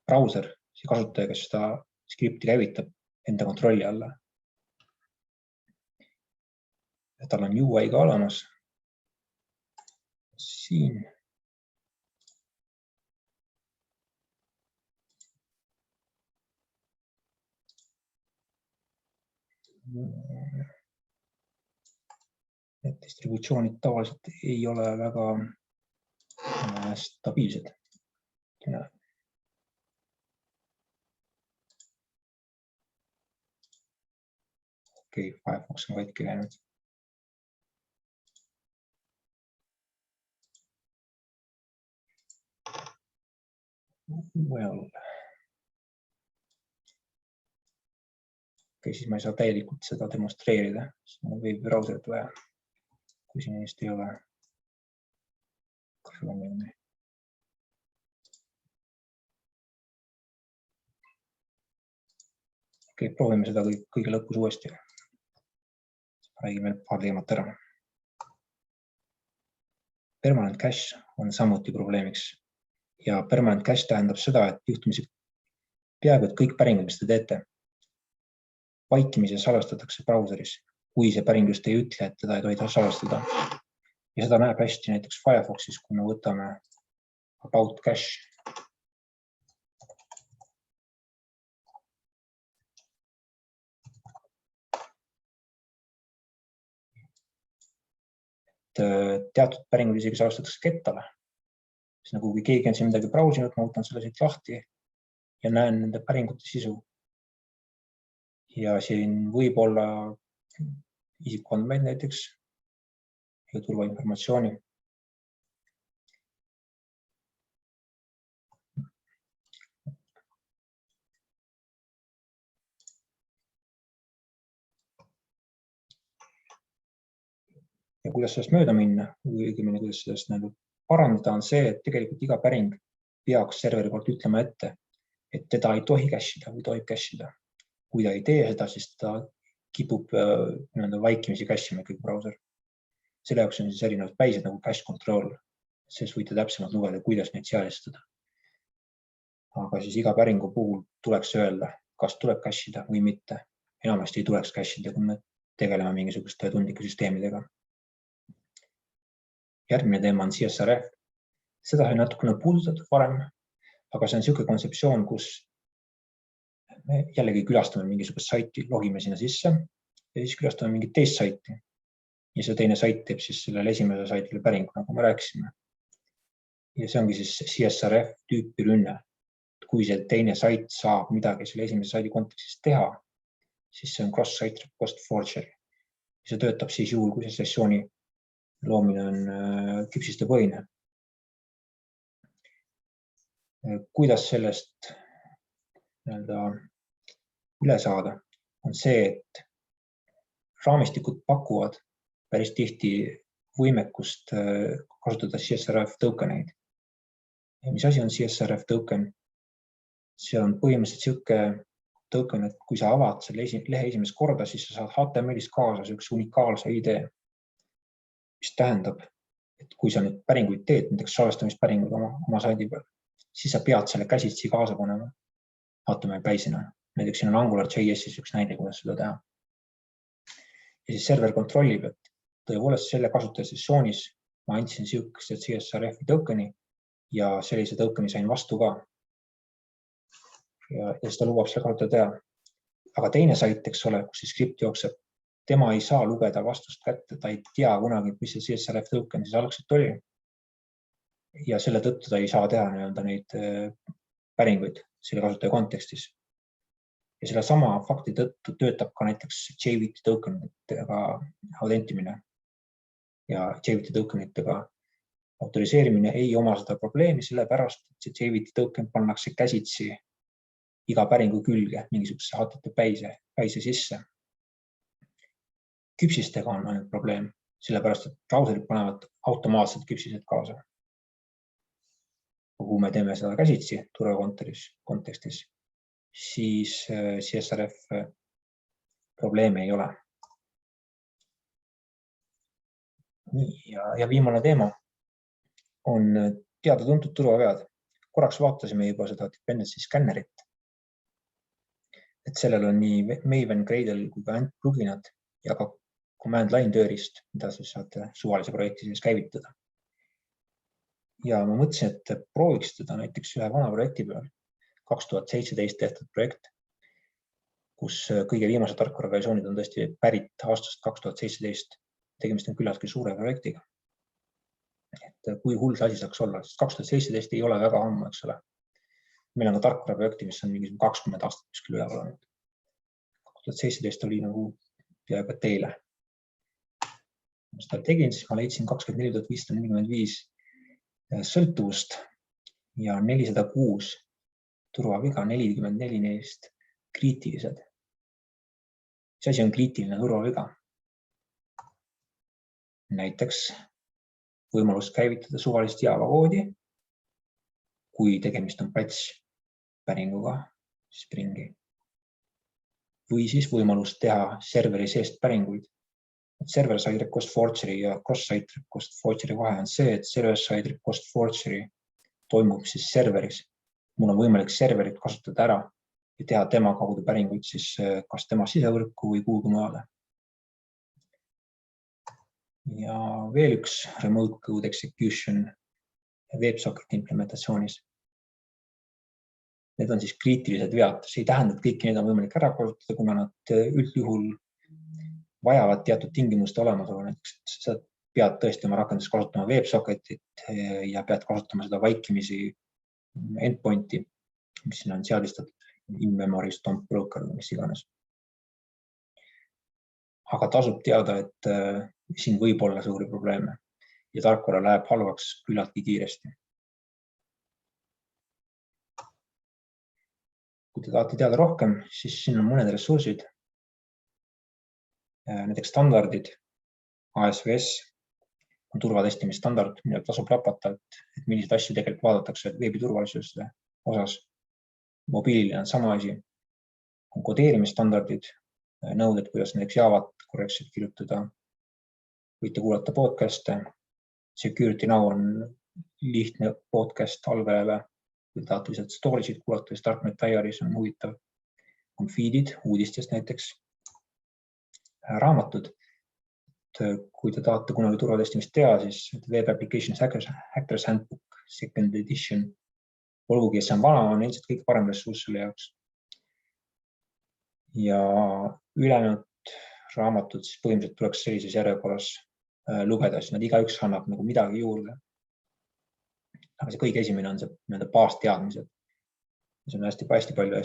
Speaker 1: brauser, see kasutaja, kes seda skripti käivitab enda kontrolli alla. Tal on UI ka olemas. Siin. Need distributsioonid tavaliselt ei ole väga stabiilsed. Okei, Firefox on katki läinud. Okei, siis ma ei saa täielikult seda demonstreerida. Siin on veebibrauserit vaja, kui siin just ei ole. Okei, proovime seda kõige lõpus uuesti. Räägime paar teemat ära. Permanent cache on samuti probleemiks. Ja permanent cache tähendab seda, et juhtumisi peaaegu et kõik päringud, mis te teete, vaikimisi salvestatakse brauseris, kui see päring just ei ütle, et teda ei tohi salvestada. Ja seda näeb hästi näiteks Firefoxis, kui me võtame about cache. Teatud päringud isegi salvestatakse kettale. Siis nagu kui keegi on siin midagi brausinud, ma võtan selle siit lahti ja näen nende päringute sisu. Ja siin võib olla isikuandmeid näiteks ja turvainformatsiooni. Ja kuidas sellest mööda minna, õigemini kuidas sellest parandada, on see, et tegelikult iga päring peaks serveri poolt ütlema ette, et teda ei tohi cache'ida või tohib cache'ida. Kui ta ei tee seda, siis ta kipub vaikimisi cache'ima ikkagi brauser. Selle jaoks on siis erinevad päised nagu cache control. Siis võite täpsemalt lugeda, kuidas neid seadistada. Aga siis iga päringu puhul tuleks öelda, kas tuleb cache'ida või mitte. Enamasti ei tuleks cache'ida, kui me tegeleme mingisuguste tundlike süsteemidega. Järgmine teema on CSRF. Seda sai natukene puudutatud varem, aga see on niisugune kontseptsioon, kus me jällegi külastame mingisugust saiti, logime sinna sisse ja siis külastame mingit teist saiti. Ja see teine sait teeb siis sellele esimese saitile päringu, nagu me rääkisime. Ja see ongi siis CSRF tüüpi rünne. Kui see teine sait saab midagi selle esimese saidi kontekstis teha, siis see on cross-site request forgery. See töötab siis juhul, kui see sessiooni loomine on küpsiste põhine. Kuidas sellest üle saada, on see, et raamistikud pakuvad päris tihti võimekust kasutada CSRF tokeneid. Mis asi on CSRF token? See on põhimõtteliselt niisugune token, et kui sa avad selle lehe esimest korda, siis sa saad HTML-is kaasa niisuguse unikaalse ID. Mis tähendab, et kui sa nüüd päringuid teed, näiteks salvestamispäringud oma saidi peal, siis sa pead selle käsitsi kaasa panema HTML-päisena. Näiteks siin on Angular.js üks näide, kuidas seda teha. Ja siis server kontrollib, et tõepoolest selle kasutaja sessioonis ma andsin niisuguse CSRF tokeni ja sellise tokeni sain vastu ka. Ja seda lubab selle kasutaja teha. Aga teine sait, eks ole, kus see skript jookseb, tema ei saa lugeda vastust kätte, ta ei tea kunagi, mis see CSRF token siis algselt oli. Ja selle tõttu ta ei saa teha neid päringuid selle kasutaja kontekstis. Ja selle sama fakti tõttu töötab ka näiteks JWT tokenitega autentimine. Ja JWT tokenitega autoriseerimine ei oma seda probleemi, sellepärast, et see JWT token pannakse käsitsi iga päringu külge mingisuguse HTTP-päise sisse. Küpsistega on ainult probleem, sellepärast, et brauserid panevad automaatselt küpsised kaasa. Kui me teeme seda käsitsi turvakontekstis, siis CSRF probleemi ei ole. Ja viimane teema on teada-tuntud turvavead. Korraks vaatasime juba seda dependency scannerit. Et sellel on nii Maven, Gradle kui ka Ant pluginad ja ka command line tööriist, mida siis saate suvalise projekti sees käivitada. Ja ma mõtlesin, et prooviks teda näiteks ühe vana projekti peal, 2017 tehtud projekt, kus kõige viimased tarkvaraversioonid on tõesti pärit aastast 2017. Tegemist on küllaltki suure projektiga. Et kui hull see asi saaks olla, sest 2017 ei ole väga ammu, eks ole. Meil on ka tarkvaraprojekti, mis on mingisugune 20 aastat kuskil üle olnud. 2017 oli nagu peaaegu teile. Mis ta tegin, siis ma leidsin 24545 sõltuvust ja 406 turvaviga, 44 neist kriitilised. See asi on kriitiline turvaviga. Näiteks võimalus käivitada suvalist Java koodi, kui tegemist on patch päringuga Springi. Või siis võimalus teha serveri seest päringuid. Server-side request forgery ja cross-site request forgery vahe on see, et server-side request forgery toimub siis serveris. Mul on võimalik serverit kasutada ära ja teha tema kaudu päringuid siis kas tema sisevõrku või kuhugi mujale. Ja veel üks remote code execution WebSocket implementatsioonis. Need on siis kriitilised vead. See ei tähenda, et kõiki neid on võimalik ära kasutada, kuna nad üldjuhul vajavad teatud tingimuste olemasolu. Näiteks sa pead tõesti oma rakendus kasutama WebSocketit ja pead kasutama seda vaikimisi endpointi, mis siin on seadistatud in-memory stomp broker või mis iganes. Aga tasub teada, et siin võib olla suuri probleeme ja tarkvara läheb halvaks küllaltki kiiresti. Kui te tahate teada rohkem, siis siin on mõned ressursid. Näiteks standardid, ASVS on turvatestimisstandard, mida tasub rapata, et milliseid asju tegelikult vaadatakse veebiturvalisuse osas. Mobiilil on sama asi. On kodeerimisstandardid, nõuded, kuidas näiteks Javat korrektselt kirjutada. Võite kuulata podcaste. Security Now on lihtne podcast allveele. Kui tahate lihtsalt story'sid kuulata, siis Darknet Diaries on huvitav. On feedid, uudistest näiteks. Raamatud. Kui te tahate kunagi turvatestimist teha, siis Web Applications Hackers Handbook, second edition. Olgugi, et see on vana, on ilmselt kõik parem ressurss selle jaoks. Ja ülejäänud raamatud siis põhimõtteliselt tuleks sellises järjekorras lugeda, siis nad igaüks annab nagu midagi juurde. Aga see kõige esimene on see baasteadmised. See on hästi palju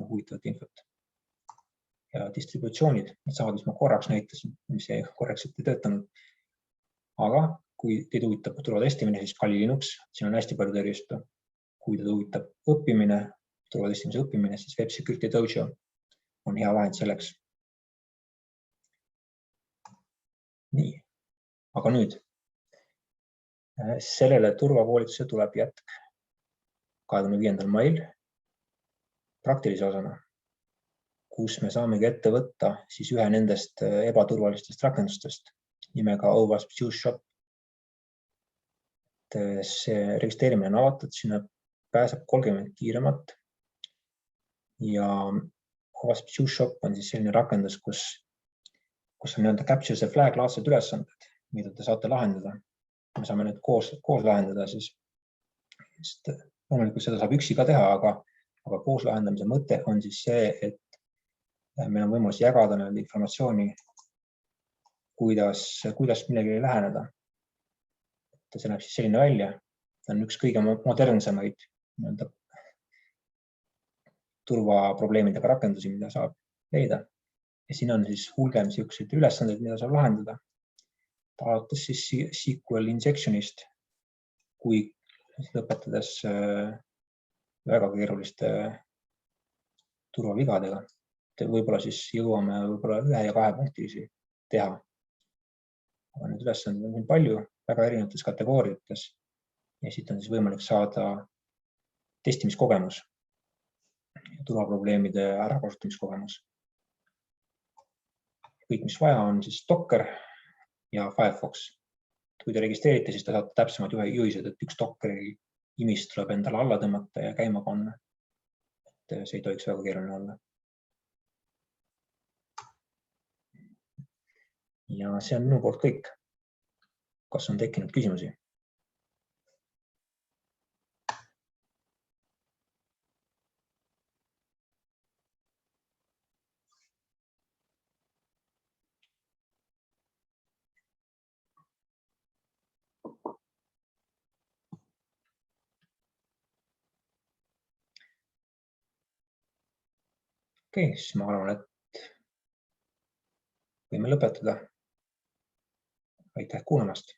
Speaker 1: huvitavat infot. Ja distributsioonid, need saavad, mis ma korraks näitasin, mis korrektselt ei töötanud. Aga kui teid huvitab turvatestimine, siis Kali Linux, siin on hästi palju tööriistu. Kui teid huvitab õppimine, turvatestimise õppimine, siis Web Security Dojo on hea vahend selleks. Nii, aga nüüd sellele turvakoolituse tuleb jätk 25. mail praktilise osana, kus me saamegi ette võtta siis ühe nendest ebaturvalistest rakendustest nimega OWASP Juice Shop. See registreerimine on avatud, sinna pääseb 30 kiiremat ja OWASP Juice Shop on siis selline rakendus, kus on capture the flag laadsed ülesanded, mida te saate lahendada. Me saame need koos lahendada siis. Loomulikult seda saab üksi ka teha, aga koos lahendamise mõte on siis see, et meil on võimalus jagada informatsiooni kuidas millegi läheneda. See näeb siis selline välja. Ta on üks kõige modernsemaid turvaprobleemidega rakendusi, mida saab leida. Ja siin on siis hulgem siukseid ülesandeid, mida saab lahendada. Alates siis SQL injectionist, kui lõpetades väga keeruliste turvavigadega. Võib-olla siis jõuame 1 ja 2 punktilisi teha. Aga need ülesanded on palju, väga erinevates kategooriates. Ja siit on siis võimalik saada testimiskogemus ja turvaprobleemide ärakasutamiskogemus. Kõik, mis vaja on, siis Docker ja Firefox. Kui te registreerite, siis te saate täpsemad juhised, et üks Dockeri imist tuleb endale alla tõmmata ja käima panna. Et see ei tohiks väga keeruline olla. Ja see on minu poolt kõik. Kas on tekkinud küsimusi? Okei, siis ma arvan, et võime lõpetada. Aitäh kuulamast!